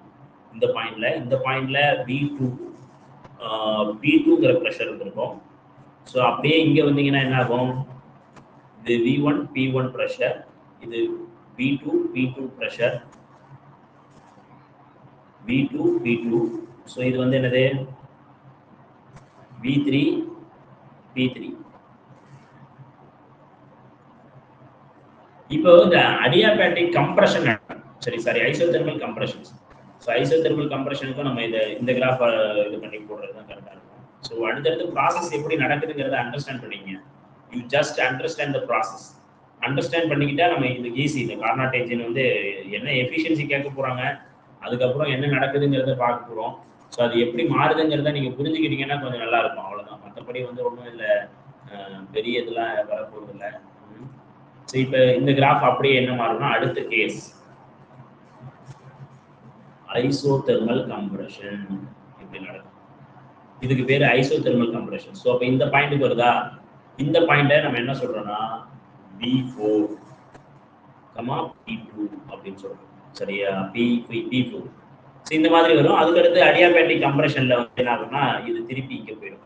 இந்த பாயிண்ட்ல V2 P2ங்கிற பிரஷர் இருந்திருக்கும். ஸோ அப்படியே இங்க வந்தீங்கன்னா என்ன ஆகும்? இது V1 P1 பிரஷர், இது V2 P2 pressure, V2 P2. So இது வந்து என்னது? V3 P3. இப்போ இந்த adiabatic compression, sorry isothermal compressions. So isothermal கம்ப்ரஷனுக்கும் நம்ம இந்த கிராஃப் இது பண்ணி போடுறது தான் கரெக்டாக இருக்கும். ஸோ அடுத்தடுத்து ப்ராசஸ் எப்படி நடக்குதுங்கிறத அண்டர்ஸ்டாண்ட் பண்ணிங்க. You just understand the process. Understand பண்ணிக்கிட்டா நம்ம இது ஈஸி. இந்த கார்னாட் என்ஜின் வந்து என்ன எஃபிஷியன்சி கேட்க போகிறாங்க, அதுக்கப்புறம் என்ன நடக்குதுங்கிறத பார்க்க போகிறோம். ஸோ அது எப்படி மாறுதுங்கிறத நீங்கள் புரிஞ்சுக்கிட்டீங்கன்னா கொஞ்சம் நல்லா இருக்கும். அவ்வளோதான். மற்றபடி வந்து ஒன்றும் இல்லை, பெரிய இதெல்லாம் வரப்போகிறது இல்லை. ஸோ இப்போ இந்த கிராஃப் அப்படியே என்ன மாறும்னா அடுத்த கேஸ் ஐசோதெர்மல் கம்ப்ரஷன் இப்படி நடக்கும். இதுக்கு பேர் ஐசோதெர்மல் கம்ப்ரஷன். ஸோ அப்போ இந்த பாயிண்ட்டுக்கு வருதா? இந்த பாயிண்ட்டை நம்ம என்ன சொல்றோம்னா V4, P2 அப்படின்னு சொல்றோம். சரியா? P4. ஸோ இந்த மாதிரி வரும். அதுக்கடுத்து அடியாபேட்டிக் கம்ப்ரஷன்ல வந்து என்ன ஆகும்னா இது திருப்பி இங்கே போயிடும்.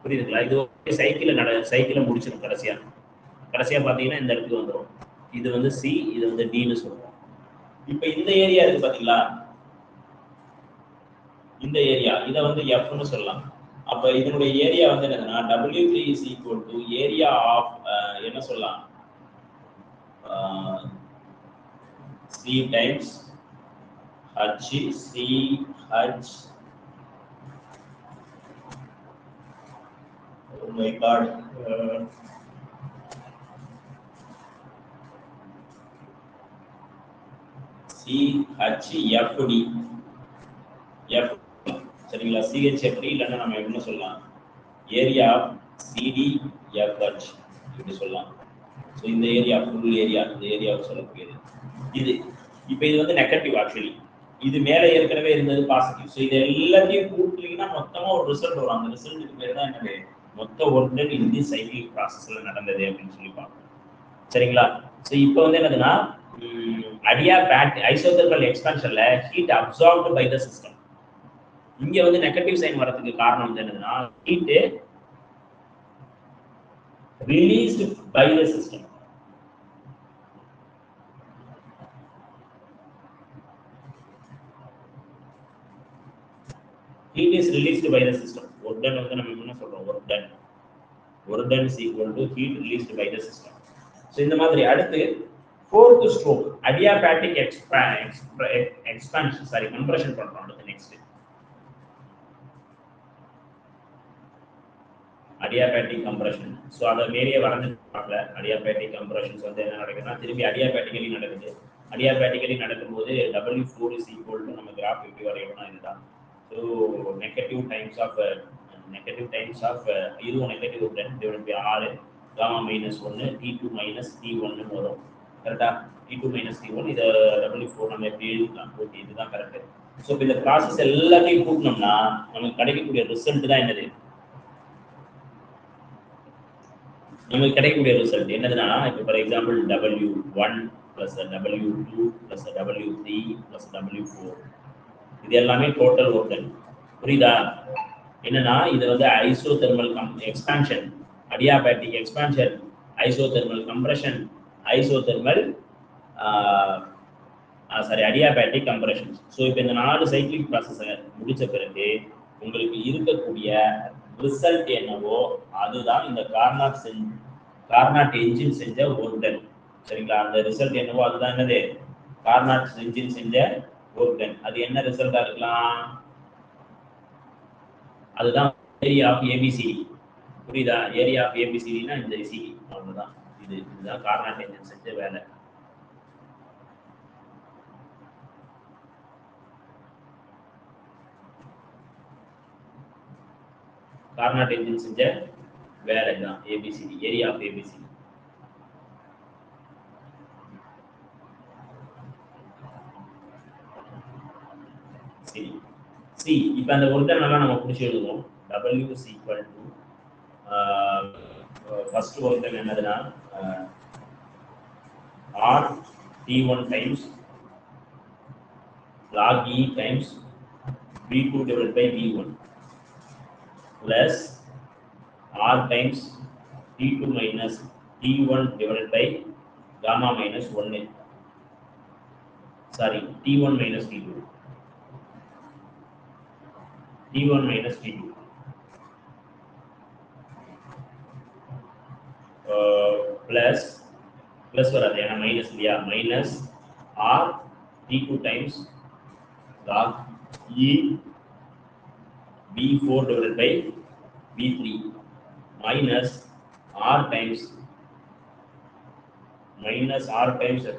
புரியுதுங்களா? இது சைக்கிளை முடிச்சிடும். கடைசியா பார்த்தீங்கன்னா இந்த இடத்துக்கு வந்துடும். இது வந்து C, இது வந்து Dன்னு சொல்றோம். இப்போ இந்த ஏரியா இருக்கு பாத்தீங்களா? இந்த ஏரியா இதை வந்து Fன்னு சொல்லலாம். அப்ப இதனுடைய ஏரியா வந்து என்னன்னா W3 is equal to area of என்ன சொல்லலாம், C times H, CH. Oh my god. CHFD. F, சரிங்களா? CHFD இல்லைன்னா நம்ம என்ன சொல்லலாம், ஏரியா CDFH இப்படி சொல்லலாம். ஸோ இந்த ஏரியா ஃபுல் ஏரியா, இந்த ஏரியாவை சொல்லக்கூடியது இது. இப்போ இது வந்து நெகட்டிவ். ஆக்சுவலி இது மேலே ஏற்கனவே இருந்தது பாசிட்டிவ். ஸோ இது எல்லாத்தையும் கூட்டிங்கன்னா மொத்தமாக ஒரு ரிசல்ட் வரும். அந்த ரிசல்ட்டுக்கு பேர் தான் என்னது, மொத்த ஒர்க் இந்த சைக்கிளிக் ப்ராசஸ்ல நடந்தது அப்படின்னு சொல்லி பார்க்கணும். சரிங்களா? ஸோ இப்போ வந்து என்னதுன்னா அடியாபேட்டிக் ஐசோதெர்மல் எக்ஸ்பான்ஷன்ல heat absorbed by the system. இங்க வந்து நெகட்டிவ் சைன் வரதுக்கு காரணம் வந்து என்னதுன்னா heat released by the system. Heat is released by the system. Work done வந்து நம்ம என்ன சொல்றோம், work done is equal to heat released by the system. So இந்த மாதிரி அடுத்து fourth stroke adiabatic expansion, sorry, compression பண்றோம். அடுத்து next adiabatic compression. So அத மேலே வரைஞ்சு பார்க்கல. adiabatic compressions வந்து என்ன நடக்குதுன்னா திரும்பி adiabatically நடக்குது. adiabatically நடக்கும்போது W4 is equal to நம்ம கிராஃப் எப்படி வரையணும்னா இதுதான். So negative times of இதுவும் negative 10 divided by R gamma minus 1 T2 minus T1 ன்னு வரும். கரெக்டா? T2 minus T1 இது W4 நம்ம எப்படி எழுதலாம்? ஓகே, இதுதான் கரெக்ட். ஸோ இந்த ப்ராசஸ் எல்லாத்தையும் கூட்டினோம்னா நமக்கு கிடைக்கக்கூடிய ரிசல்ட் தான் என்னது, நமக்கு கிடைக்கக்கூடிய ரிசல்ட் என்னதுன்னா இப்போ for example W1 plus W2 plus W3 plus W4 இது எல்லாமே டோட்டல் ஒர்க் டன். புரியுதா? என்னன்னா இது வந்து isothermal expansion, adiabatic expansion, isothermal compression, isothermal adiabatic compression. So இப்போ இந்த 4 சைக்கிளிக் ப்ராசஸை முடிச்ச பிறகு உங்களுக்கு இருக்கக்கூடிய ரிசல்ட் என்னவோ அதுதான் இந்த கார்னாட் என்ஜின் செஞ்ச ஒர்க் டன். சரிங்களா? அந்த ரிசல்ட் என்னவோ அதுதான் என்னது, கார்னாட் என்ஜின் செஞ்ச ஒர்க் டன். அது என்ன ரிசல்ட்டா இருக்கலாம், அதுதான் ஏரியா ஆஃப் ஏபிசிடி. புரியுதா? ஏரியா ஆஃப் ஏபிசிடினா இந்த சிடி, அவ்வளவுதான். இதுதான் கார்னாட் என்ஜின் செஞ்ச வேலை. கார்னாட் என்ஜின் செஞ்ச வேலை தான் ஏபிசிடி, ஏரியா ஆஃப் ஏபிசிடி. சி இப்போ அந்த ஒர்க் டன் எல்லாம் நம்ம பிடிச்சி எழுதுவோம். W is equal to first work done என்னதுன்னா r t1 times log e times v2 divided by v1 plus r times t2 minus t1 divided by gamma minus 1 sorry t1 minus t2 t1 minus t2 plus வராது ஏன்னா minus இல்லையா minus r t2 times log e v4 divided by v3 minus r times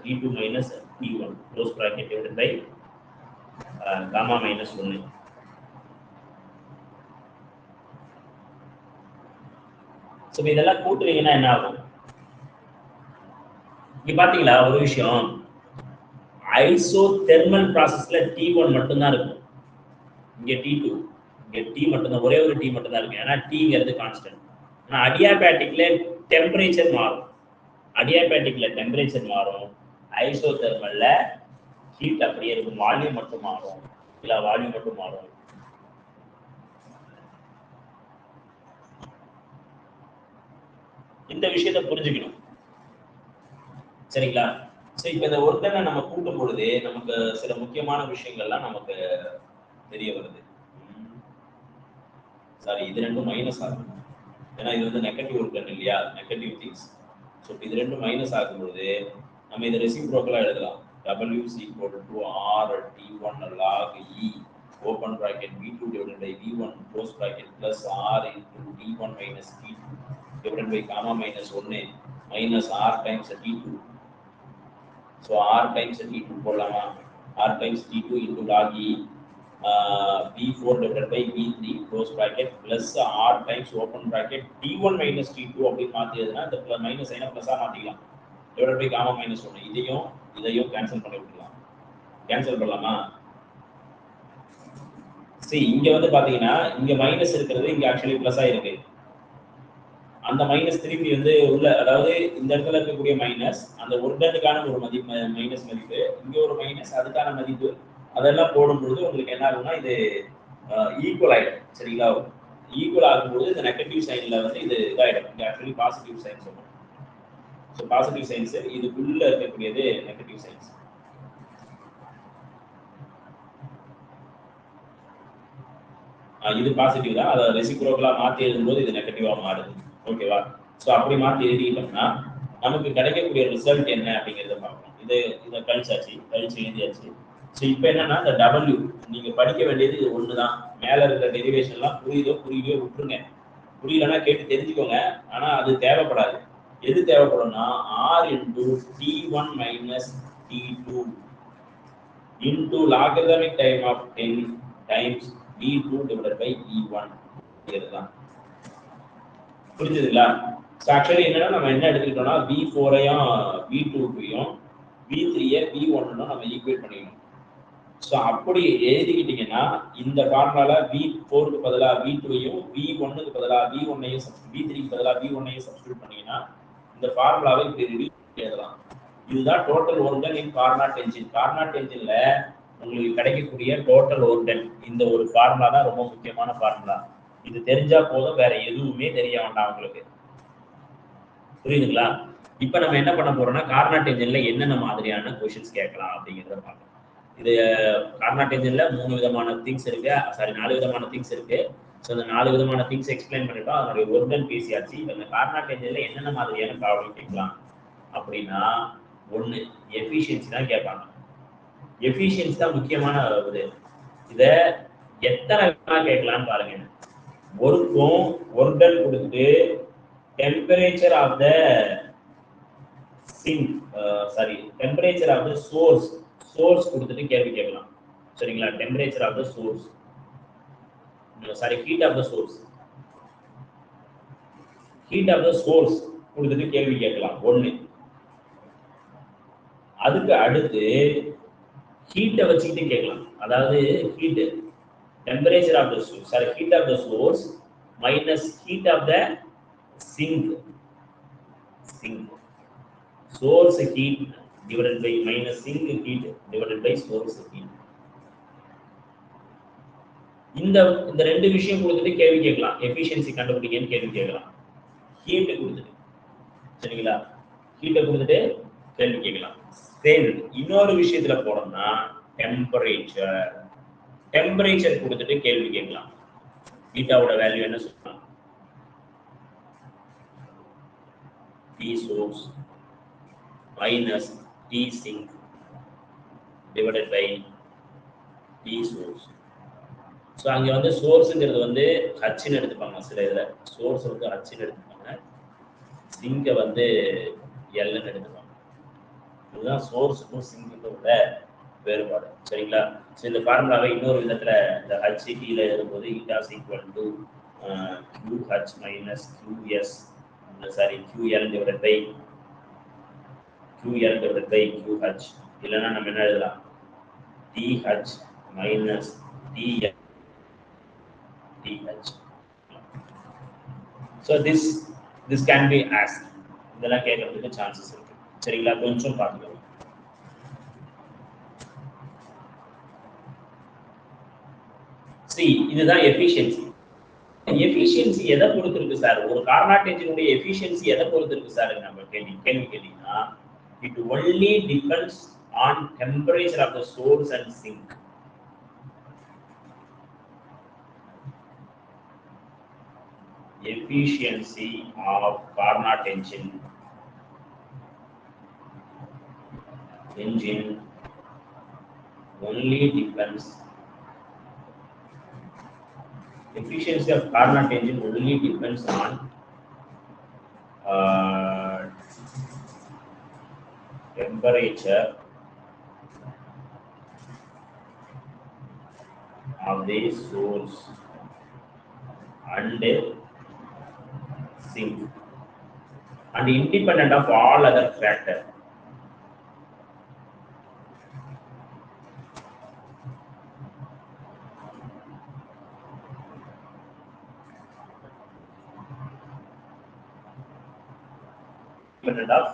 t2 minus t1 close bracket divided by gamma minus 1. So இதெல்லாம் கூட்டுறீங்கன்னா என்ன ஆகும்? இங்க பாத்தீங்களா ஒரு விஷயம், ஐசோதெர்மல் ப்ராசஸ்ல T1 மட்டும் தான் இருக்கும், இங்க T2, இங்க T மட்டும் தான், ஒரே ஒரு T மட்டும் தான் இருக்கு, ஏன்னா Tங்கிறது கான்ஸ்டன்ட். ஆனா அடியாபேட்டிக்ல டெம்பரேச்சர் மாறும், அடியாபேட்டிக்ல டெம்பரேச்சர் மாறும், ஐசோதெர்மல்ல ஹீட் அப்படியே இருக்கும், வால்யூம் மட்டும் மாறும், இல்ல வால்யூம் மட்டும் மாறும். இந்த விஷயத்தை புரிஞ்சுக்கணும், சரிங்களா? சோ இப்போ இந்த ஒர்க்கனை நம்ம கூட்டும் பொழுது நமக்கு சில முக்கியமான விஷயங்கள்லாம் நமக்கு தெரிய வருது. சாரி, இது ரெண்டும் மைனஸ் ஆகும், ஏன்னா இது வந்து நெகட்டிவ் ஒர்க்கன் இல்லையா, நெகட்டிவ் திங்ஸ். ஸோ இது ரெண்டும் மைனஸ் ஆகும்பொழுது நம்ம இதை ரெசிப்ரோக்கலா எழுதலாம். W is equal to R T1 log E open bracket V2 divided by V1 close bracket plus R into T1 minus T2 divided by gamma minus 1 minus R times T2. So R times T2 போடலாமா, R times T2 into log E V4 divided by V3 close bracket plus R times open bracket T1 minus T2 அப்படின்னு மாத்தியதுன்னா இந்த minus சைனை பிளஸா மாத்திக்கலாம், divided by gamma minus 1. இதையும் cancel பண்ணி விட்டுலாம். Cancel பண்ணலாமா? சரி, இங்க வந்து பாத்தீங்கன்னா இங்க மைனஸ் இருக்கிறது இங்க ஆக்சுவலி பிளஸா இருக்கு, அந்த மைனஸ் திருப்பி வந்து உள்ள, அதாவது இந்த இடத்துல இருக்கக்கூடிய மைனஸ் அந்த ஒர்டனுக்கான ஒரு மதிப்பு, மைனஸ் மதிப்பு, இங்க ஒரு மைனஸ் அதுக்கான மதிப்பு, அதெல்லாம் போடும்பொழுது உங்களுக்கு என்ன ஆகும்னா இது ஈக்குவல் ஆயிடும், சரிங்களா? ஈக்குவல் ஆகும்போது இந்த நெகட்டிவ் சைன்ல வந்து இது இதாயிடும், இங்க ஆக்சுவலி பாசிட்டிவ் சைன் சொல்லுவோம். ஸோ பாசிட்டிவ் சைன்ஸ் இதுக்குள்ள இருக்கக்கூடியது நெகட்டிவ் சைன்ஸ். இது பாசிட்டிவ் தான், அதை ரெசிப்ரோக்கலா மாற்றி எழுதும்போது இது நெகட்டிவா மாறுது, ஓகேவா? ஸோ அப்படி மாற்றி எழுதிட்டோம்னா நமக்கு கிடைக்கக்கூடிய ரிசல்ட் என்ன அப்படிங்கிறத பார்க்கணும். இதை கழிச்சு எழுதியாச்சு. ஸோ இப்போ என்னன்னா இந்த W நீங்க படிக்க வேண்டியது இது ஒன்று தான். மேலே இருக்கிற டெரிவேஷன்லாம் புரியவே விட்டுருங்க, புரியலன்னா கேட்டு தெரிஞ்சுக்கோங்க, ஆனால் அது தேவைப்படாது. எது தேவைப்படும்னா R into T1 minus T2 into logarithmic time of 10 times V2 divided by V1. இதுதான் புரிஞ்சுதுங்களா? ஆக்சுவலி என்னன்னா நம்ம என்ன எடுத்துக்கிட்டோம்னா V4ஐயும் V2யும் V3யை V1 நம்ம ஈக்குவேட் பண்ணிக்கணும். ஸோ அப்படி எழுதிக்கிட்டீங்கன்னா இந்த ஃபார்முலால V4க்கு பதிலாக V2ஐயும் V1க்கு பதிலாக V1ஐயும் V3க்கு பதிலாக V1ஐயும் சப்ஸ்டிட்யூட் பண்ணீங்கன்னா இந்த ஃபார்முலாவை இப்படி எழுதலாம். இதுதான் total work in Carnot engine. Carnot என்ஜின்ல உங்களுக்கு கிடைக்கக்கூடிய டோட்டல் ஒர்க் இந்த ஒரு ஃபார்முலா தான் ரொம்ப முக்கியமான ஃபார்முலா. இது தெரிஞ்சா போதும், வேற எதுவுமே தெரிய வேண்டாம் உங்களுக்கு, புரியுதுங்களா? இப்ப நம்ம என்ன பண்ண போறோம்னா கார்னாட் என்ஜின்ல என்னென்ன மாதிரியான கொஸ்டின்ஸ் கேட்கலாம் அப்படிங்கிறத பார்க்கலாம். இது கார்னாட் என்ஜின்ல 3 விதமான திங்ஸ் இருக்கு, சாரி 4 விதமான திங்ஸ் இருக்கு. ஸோ அந்த 4 விதமான திங்ஸ் எக்ஸ்பிளைன் பண்ணிட்டோம், அதனுடைய ஒர்க் பேசியாச்சு. இப்போ இந்த கார்னாட் என்ஜின்ல என்னென்ன மாதிரியான ப்ராப்ளம் கேட்கலாம் அப்படின்னா, ஒன்று எஃபிஷியன்சி தான் கேட்பாங்க. எஃபிஷியன்சி தான் முக்கியமான இது. இதை எத்தனை கேட்கலாம்னு பாருங்க. ஒர்க்கும் ஒர்டன் கொடுத்துட்டு temperature of the sink, sorry temperature of the source கொடுத்துட்டு கேள்வி கேட்கலாம், சரிங்களா? Temperature of the source, sorry heat of the source கொடுத்துட்டு கேள்வி கேட்கலாம், ஒன்று. அதுக்கு அடுத்து ஹீட்டை வச்சுக்கிட்டு கேட்கலாம், அதாவது heat temperature of the source, sorry heat of the source minus heat of the sink sink. Source heat divided by minus sink heat divided by source heat. இந்த ரெண்டு விஷயம் கொடுத்துட்டு கேள்வி கேட்கலாம். எஃபிஷியன்சி கண்டுபிடிக்கன்னு கேள்வி கேட்கலாம். ஹீட் கொடுத்துட்டு சரிங்களா, ஹீட்டை கொடுத்துட்டு கேள்வி கேட்கலாம். தென் இன்னொரு விஷயத்துல போனோம்னா டெம்பரேச்சர் கொடுத்துட்டு கேள்வி கேட்கலாம். ஹீட்டாவோட வேல்யூ என்ன சொல்லலாம்? T source minus T sink divided by T source. So அங்கே வந்து சோர்ஸுங்கிறது வந்து ஹச்ன்னு எடுத்துப்பாங்க. சில இதில் சோர்ஸ் வந்து ஹச்ன்னு எடுத்துப்பாங்க, சிங்கை வந்து எல்ன்னு எடுத்துப்பாங்க. இதுதான் சோர்ஸுக்கும் சிங்குக்கும் உள்ள வேறுபாடு சரிங்களா. ஸோ இந்த ஃபார்முலாவை இன்னொரு விதத்தில் இந்த ஹச்டியில் எழுதும்போது eta's equal to QH minus QS sorry QL divided by QH இல்லைன்னா நம்ம என்ன எழுதலாம்? TH minus TH. So this can be asked. இதெல்லாம் கேட்கறதுக்கு சான்சஸ் இருக்கு சரிங்களா. கொஞ்சம் பார்த்துக்கோங்க. See, இதுதான் எஃபிஷியன்சி. எஃபிஷியன்சி எதை பொறுத்து இருக்கு சார்? ஒரு கார்னாட் என்ஜினுடைய எஃபிஷியன்சி எதை பொறுத்து இருக்கு சார்? நம்ம கேள்வி கேட்டீங்கன்னா it only depends on temperature of the source and sink. Efficiency of Carnot engine only depends. Efficiency of Carnot engine only depends on temperature of the source and sink and independent of all other factors. Independent of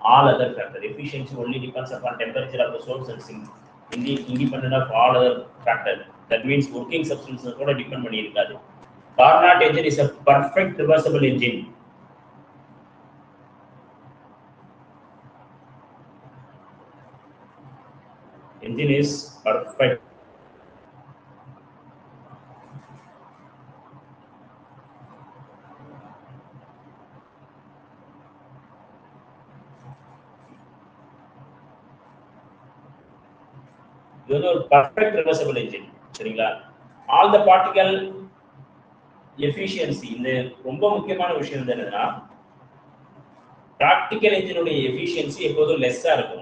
all other factors. Efficiency only depends upon temperature of the source and sink. Independent of all other factors. That means working substances கூட depend பண்ணி இருக்காது. Carnot engine is a perfect reversible engine. Engine is perfect. இது ஒரு perfect reversible engine சரிங்களா. All the particle efficiency இந்த ரொம்ப முக்கியமான விஷயம் என்னன்னா பிராக்டிகல் என்ஜினுடைய எஃபிஷியன்சி எப்போதும் லெஸ்ஸா இருக்கும்.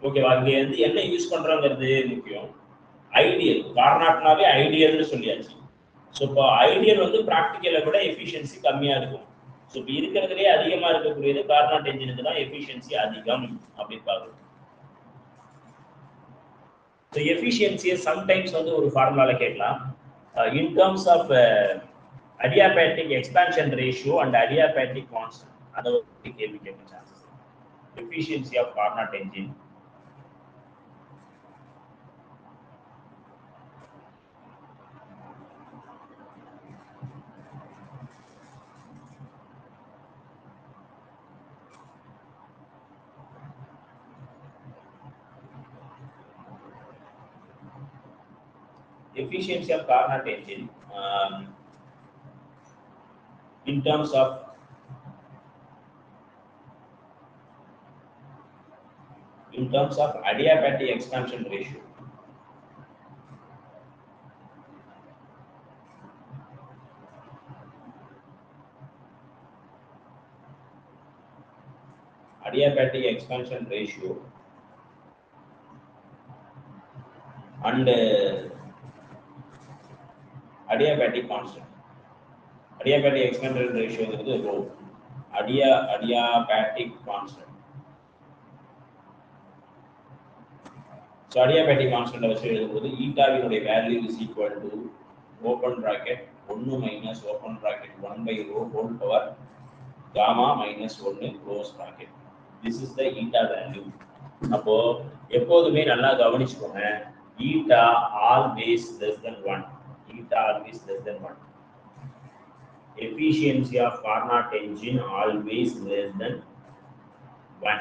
ஓகேவா? இங்க வந்து என்ன யூஸ் பண்றோங்கிறது முக்கியம். ஐடியல் கார்னாட்னாவே ஐடியல்னு சொல்லியாச்சு. ஸோ இப்போ ஐடியல் வந்து பிராக்டிக்கலை விட எஃபிஷியன்சி கம்மியா இருக்கும். ஸோ இப்போ இருக்கிறதுலே அதிகமா இருக்கக்கூடியது கார்னாட் என்ஜினுக்கு தான் எஃபிஷியன்சி அதிகம் அப்படின்னு பார்க்கணும். ஸோ எஃபிஷியன்சியை சம்டைம்ஸ் வந்து ஒரு ஃபார்முலால கேட்கலாம். In terms of adiabatic expansion ratio and adiabatic constant, அதை ஒரு கேள்வி கேட்க chances. Efficiency of Carnot engine efficiency of Carnot engine in terms of adiabatic expansion ratio. Adiabatic expansion ratio and adiabatic constant. Adiabatic expansion ratio is rho. Adiabatic constant. So adiabatic constant வச்சு எழுதும்போது ஈட்டாவினுடைய value is equal to open bracket 1 minus open bracket 1 by rho whole power gamma minus 1 close bracket. This is the eta value. அப்போ எப்போதுமே நல்லா கவனிச்சுக்கோங்க, eta always less than 1. Eta always less than 1. Efficiency of Carnot engine always less than 1.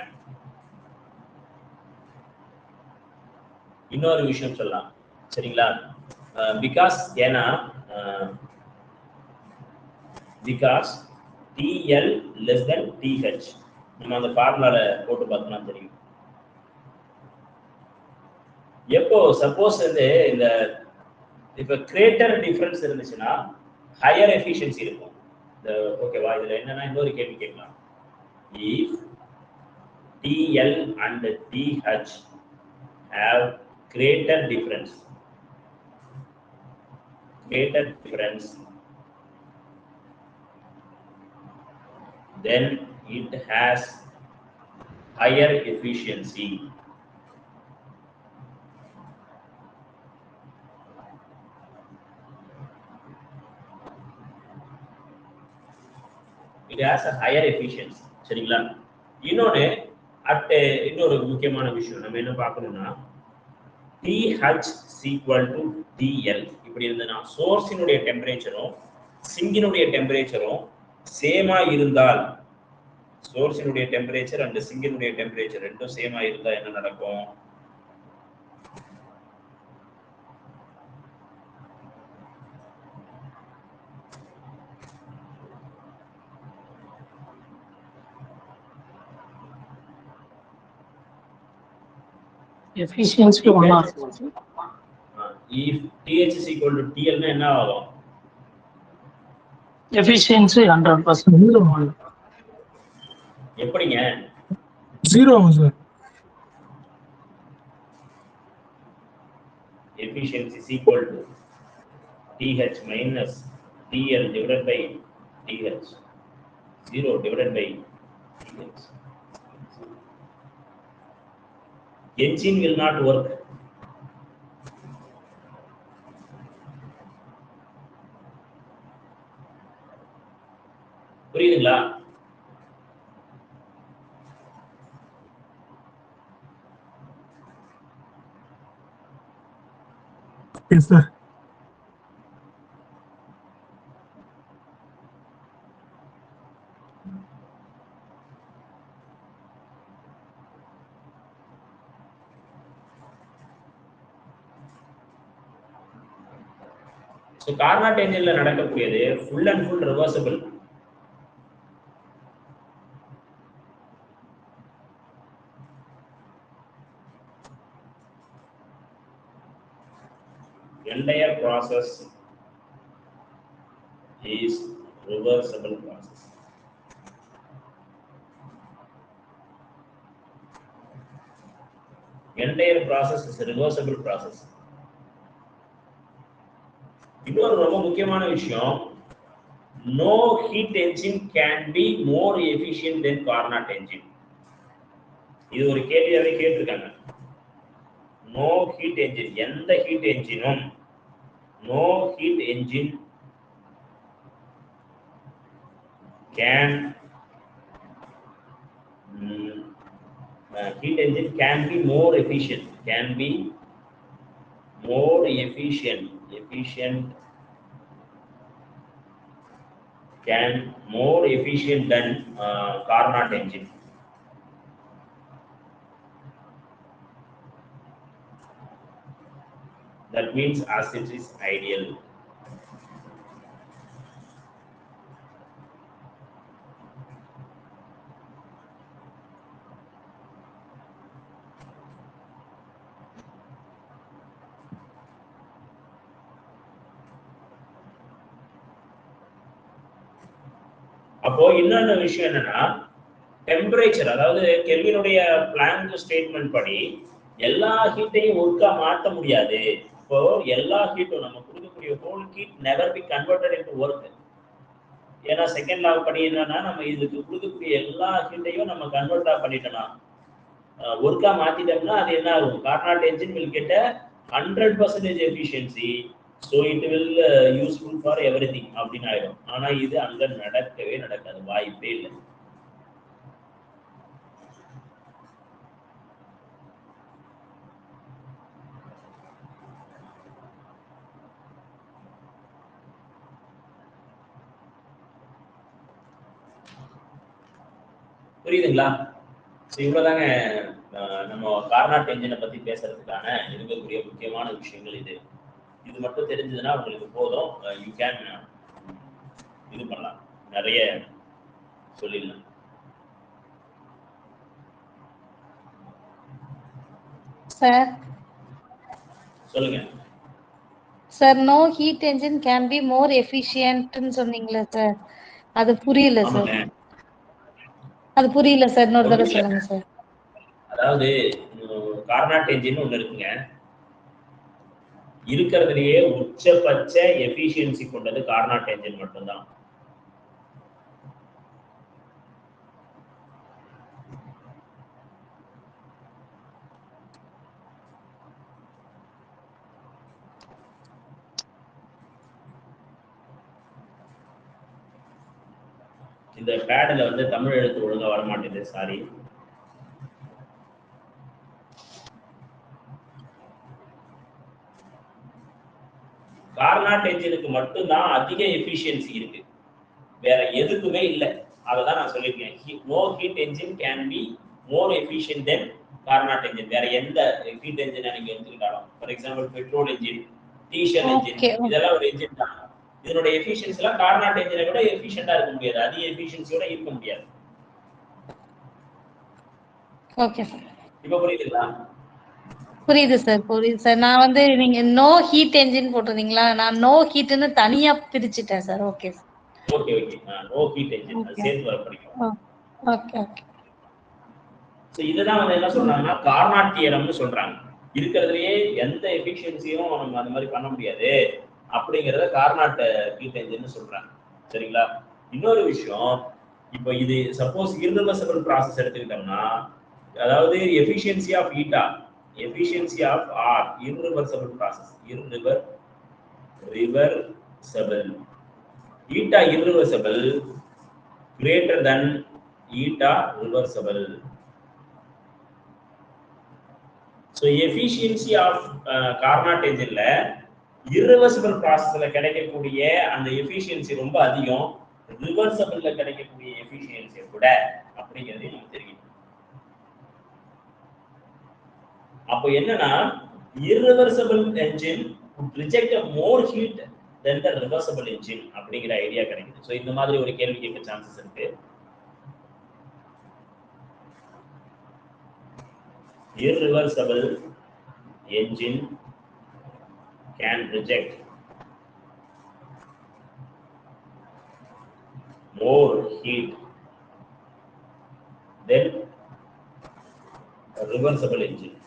இன்னொரு விஷயம் சொல்லலாம், சரிங்களா? Because ஏன்னா because TL less than TH நம்ம அந்த ஃபார்முலால போட்டு பார்த்தோம்னா தெரியும். எப்போ சப்போஸ் வந்து இந்த இப்ப கிரேட்டர் டிஃபரன்ஸ் இருந்துச்சுன்னா ஹையர் எஃபிஷியன்சி இருக்கும். ஓகேவா? இதுல என்னன்னா இன்னொரு கேள்வி கேட்கலாம். if TL and TH have greater difference then it has higher efficiency. It has a higher efficiency. சரிங்களா? இன்னொரு முக்கியமான விஷயம் நம்ம என்ன பார்க்கணும்னா, TH equal to TL இப்படி இருந்ததுன்னா சோர்ஸினுடைய டெம்பரேச்சரும் சிங்கினுடைய டெம்பரேச்சரும் சேமா இருந்தால், சோர்ஸினுடைய டெம்பரேச்சர் அண்ட் சிங்கினுடைய டெம்பரேச்சர் ரெண்டும் சேமா இருந்தா என்ன நடக்கும்? efficiency 1 or if TH is equal to TL னா என்ன ஆகும்? efficiency 100%. எப்படிங்க? 0 sir. Efficiency is equal to TH minus TL divided by TH. 0 divided by TH. Engine will not work. புரியுதுங்களா? Yes sir. So Carnot engine ல நடக்கக்கூடியது full and full reversible. Entire process is reversible process. Entire process is a reversible process. இன்னொரு ரொம்ப முக்கியமான விஷயம், no heat engine can be more efficient than Carnot engine. இது ஒரு கேள்வியாவே கேட்டிருக்காங்க. no heat engine, எந்த heat engine-ம் no heat engine can heat engine can be more efficient, can be more efficient than Carnot engine. That means as it is ideal. அப்போ இன்னொரு விஷயம் என்னன்னா, temperature, அதாவது கெல்வினுடைய blank statement படி எல்லா ஹீட்டையும் ஒர்க்கா மாற்ற முடியாது. இப்போ எல்லா ஹீட்டும் நம்ம கொடுக்கக்கூடிய whole heat never be converted into work. ஏன்னா செகண்ட் லா படி என்னன்னா, நம்ம இதுக்கு கொடுக்கக்கூடிய எல்லா ஹீட்டையும் நம்ம கன்வெர்ட்டா பண்ணிட்டோம்னா, ஒர்க்கா மாத்திட்டோம்னா அது என்ன ஆகும்? Carnot engine will get a 100% efficiency. So it will useful for everything அப்படின்னு ஆயிடும். ஆனா இது அங்க நடக்கவே நடக்காது, வாய்ப்பே இல்லை. புரியுதுங்களா? இவ்வளவுதாங்க நம்ம கார்னாட் என்ஜினை பத்தி பேசுறதுக்கான இருக்கக்கூடிய முக்கியமான விஷயங்கள் இது. இது மட்டும் தெரிஞ்சதுன்னா உங்களுக்கு போதும். யூ கேன் இது பண்ணலாம், நிறைய சொல்லிடலாம். சார் சொல்லுங்க sir. No heat engine can be more எஃபிஷியன்ட்னு சொன்னீங்களா சார்? அது புரியல சார். அது புரியல சார், இன்னொரு தடவை சொல்லுங்க சார். அதாவது கார்னாட் என்ஜின் ஒண்ணு இருக்குங்க, இருக்கிறதுலயே உச்சபட்ச எஃபிஷியன்சி கொண்டது கார்னாட் என்ஜின் மட்டும்தான். இந்த பேட்ல வந்து தமிழ் எழுத்து ஒழுங்கா வர மாட்டேங்குது, சாரி. கார்னாட் என்ஜினுக்கு மட்டும்தான் அதிக எஃபிஷியன்சி இருக்கு, வேற எதுக்குமே இல்லை. அததான் நான் சொல்லியிருக்கேன். No heat engine can be more efficient than Carnot engine. வேற எந்த ஹீட் என்ஜினை நீங்க எடுத்துக்கிட்டாலும், for example petrol engine, diesel engine, இதெல்லாம் ஒரு என்ஜின் தான். இதனுடைய எஃபிஷியன்சி எல்லாம் கார்னாட் என்ஜினை விட எஃபிஷியண்டா இருக்க முடியாது, அதிக எஃபிஷியன்சியோட இருக்க முடியாது. Okay sir. இப்ப புரியுதுங்களா? புரியுது சார், புரியுது சார். நான் வந்து நீங்க நோ ஹீட் என்ஜின் போட்டிருந்தீங்களா, நான் நோ ஹீட்னு தனியா பிரிச்சுட்டேன் sir. Okay sir. Okay okay. No heat engine அது சேர்த்து வர படிக்கும். Okay okay. சோ இதுதான் வந்து என்ன சொல்றாங்கன்னா கார்னாட் தியரம்னு சொல்றாங்க. இருக்கிறதுலயே எந்த எஃபிஷியன்சியும் நம்ம அந்த மாதிரி பண்ண முடியாது அப்படிங்கறத கார்னாட் ஹீட் என்ஜின் சொல்றாங்க. சரிங்களா? இன்னொரு விஷயம், இப்போ இது சப்போஸ் இர்ரிவர்சிபிள் ப்ராசஸ் எடுத்துக்கிட்டோம்னா, அதாவது efficiency of eta, efficiency of R, irreversible process, reversible, eta irreversible greater than eta reversible. So efficiency of Carnot என்ஜின்ல irreversible processல கிடைக்கக்கூடிய அந்த எஃபிஷியன்சி ரொம்ப அதிகம், ரிவர்சிபிள்ல கிடைக்கக்கூடிய எஃபிஷியன்சி கூட அப்படிங்கிறது நமக்கு தெரியும். அப்போ என்னன்னா irreversible engine would reject a more heat than the reversible engine அப்படிங்கிற ஐடியா கிடைக்குது. ஸோ இந்த மாதிரி ஒரு கேள்வி கேட்க சான்சஸ் இருக்கு. Irreversible engine can reject more heat than a reversible engine.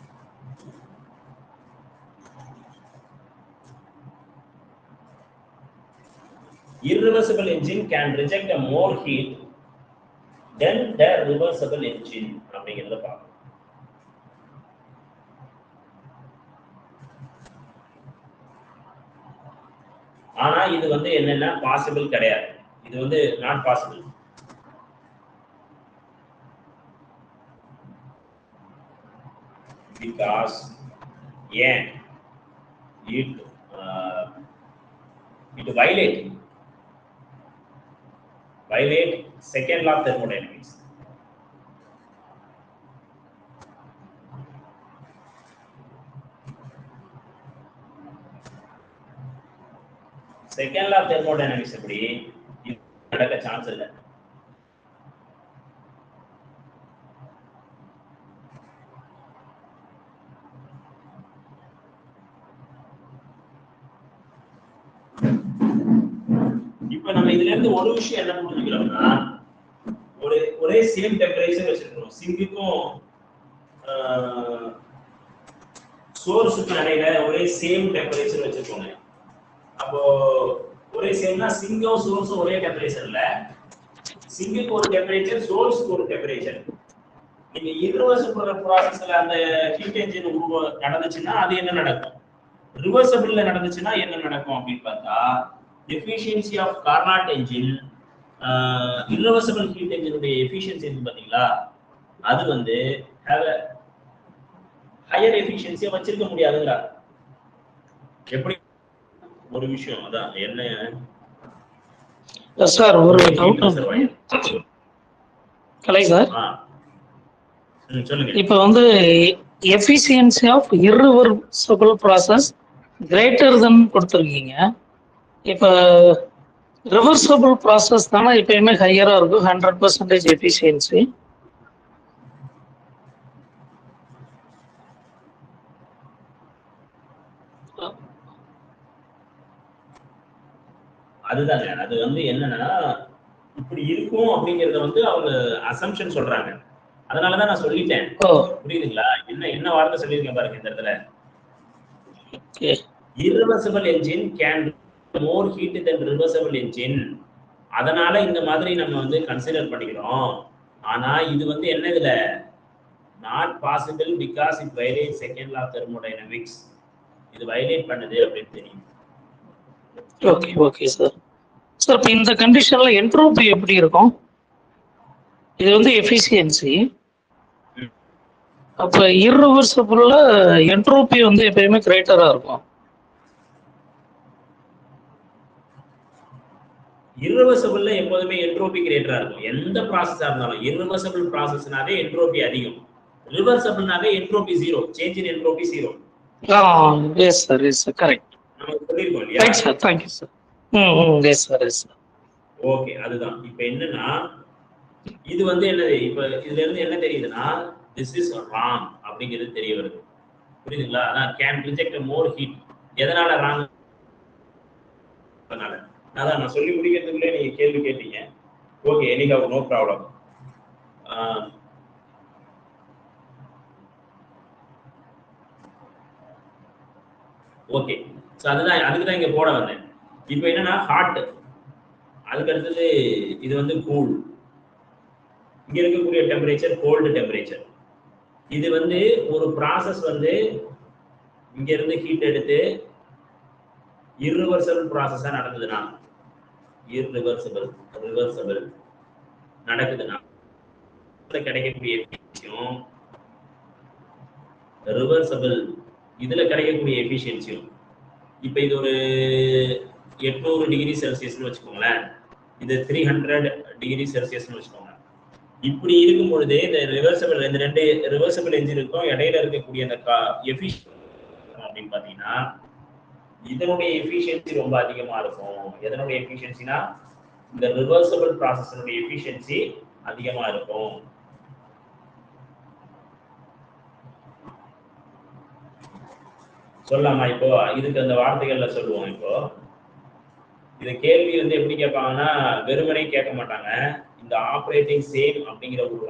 Irreversible engine can reject a more heat than the reversible engine அப்படிங்கறத பார்ப்போம். ஆனா இது வந்து என்னன்னா பாசிபிள் கிடையாது, இது வந்து நாட் பாசிபிள். பிகாஸ் ஏன் it violate second law of thermodynamics. Second law of thermodynamics எப்படி நடக்க சான்ஸ் இல்லை. இப்ப நம்ம இதுல இருந்து ஒரு விஷயம் என்ன புரிஞ்சுக்கிறோம்னா, ஒரே சேம் டெம்பரேச்சர் வச்சிருக்கோம். சிங்குக்கும் சோர்ஸுக்கும் இடையில ஒரே சேம் டெம்பரேச்சர் வச்சிருக்கோங்க. அப்போ ஒரே சேம்னா சிங்கும் சோர்ஸும் ஒரே டெம்பரேச்சர் இல்ல, சிங்குக்கு ஒரு டெம்பரேச்சர், சோர்ஸ்க்கு ஒரு டெம்பரேச்சர். நீங்க irreversible ப்ராசஸ்ல அந்த ஹீட் என்ஜின் நடந்துச்சுன்னா அது என்ன நடக்கும், ரிவர்சபிள்ல நடந்துச்சுன்னா என்ன நடக்கும் அப்படின்னு பார்த்தா efficiency of Carnot engine irreversible heat என்ஜினுடைய எஃபிஷியன்சி இருக்கு பாத்தீங்களா, அது வந்து ஹையர் எஃபிஷியன்சியை வச்சிருக்க முடியாதுங்கிறா. எப்படி ஒரு விஷயம் அதான் என்ன சார் ஒரு டவுட் கலை சார். சொல்லுங்க. இப்போ வந்து efficiency of irreversible process greater than கொடுத்துருக்கீங்க. இப்போ ரிவர்சிபிள் ப்ராசஸ் தானே எப்பயுமே ஹையரா இருக்கும் 100% எஃபிஷியன்சி. அதுதாங்க, அது வந்து என்னன்னா இப்படி இருக்கும் அப்படிங்கறத வந்து அவங்க அசம்ஷன் சொல்றாங்க. அதனாலதான் நான் சொல்லிட்டேன், புரியுதுங்களா? என்ன வார்த்தை சொல்லியிருக்கேன் பாருங்க இந்த இடத்துல. irreversible engine can more heat than reversible engine. அதனால இந்த மாதிரி நம்ம வந்து கன்சிடர் பண்ணிக்கிறோம். ஆனா இது வந்து என்ன இதுல not possible because it violates second law of thermodynamics. இது வயலேட் பண்ணுது அப்படின்னு தெரியும். Okay okay sir. சார் இப்போ இந்த கண்டிஷன்ல என்ட்ரோபி எப்படி இருக்கும்? இது வந்து எஃபிஷியன்சி. அப்ப இர்ரிவர்சிபிள்ல என்ட்ரோபி வந்து எப்பயுமே கிரேட்டரா இருக்கும். இர்ரிவர்சிபிள்ல எப்போதுமே என்ட்ரோபி கிரேட்டரா இருக்கும். எந்த ப்ராசஸா இருந்தாலும் இர்ரிவர்சிபிள் ப்ராசஸ்னாவே என்ட்ரோபி அதிகம், ரிவர்சிபிள்னாவே entropy zero, change in entropy zero. Yes sir, yes sir, correct. நம்ம சொல்லிருக்கோம் இல்லையா? Right sir, thank you sir. Yes sir, yes sir. Okay, அதுதான். இப்போ என்னன்னா இது வந்து என்னது, இப்போ இதுல இருந்து என்ன தெரியுதுன்னா this is wrong அப்படிங்கிறது தெரிய வருது, புரியுதுங்களா? அதான் can reject more heat. எதனால wrong? அதனால அதான் நான் சொல்லி முடிக்கிறதுக்குள்ளே நீங்க கேள்வி கேட்டீங்க. Okay, anyhow no problem. Okay, so அதுதான், அதுக்கு தான் இங்க போட வந்தேன். இப்போ என்னன்னா ஹாட், அதுக்கு அடுத்தது இது வந்து கூல். இங்க இருக்கக்கூடிய டெம்பரேச்சர் கோல்டு டெம்பரேச்சர். இது வந்து ஒரு ப்ராசஸ் வந்து இங்க இருந்து ஹீட் எடுத்து இர்ரிவர்சிபிள் ப்ராசஸா நடக்குதுன்னா, ரிவர்சிபிள் நடக்குதுன்னா கிடைக்கக்கூடிய எஃபிஷியன்சியும் ரிவர்சிபிள் இதுல கிடைக்கக்கூடிய எஃபிஷியன்சியும், இப்போ இது ஒரு 800 டிகிரி செல்சியஸ்னு வச்சுக்கோங்களேன், இது 300 டிகிரி செல்சியஸ்னு வச்சுக்கோங்க. இப்படி இருக்கும் பொழுது இந்த ரிவர்சிபிள், இந்த ரெண்டு ரிவர்சிபிள் என்ஜினுக்கும் இடையில இருக்கக்கூடிய அந்த எஃபிஷியன்சி அப்படின்னு பாத்தீங்கன்னா இதனுடைய எஃபிஷியன்சி ரொம்ப அதிகமா இருக்கும். எதனுடைய எஃபிஷியன்சினா இந்த ரிவர்சிபிள் ப்ராசஸனுடைய எஃபிஷியன்சி அதிகமா இருக்கும். சொல்லலாமா? இப்போ இதுக்கு அந்த வார்த்தைகள்ல சொல்லுவோம். இப்போ இந்த கேள்வி வந்து எப்படி கேட்பாங்கன்னா வெறுமனே கேட்க மாட்டாங்க, இந்த ஆப்ரேட்டிங் சேம் அப்படிங்கிற ஒரு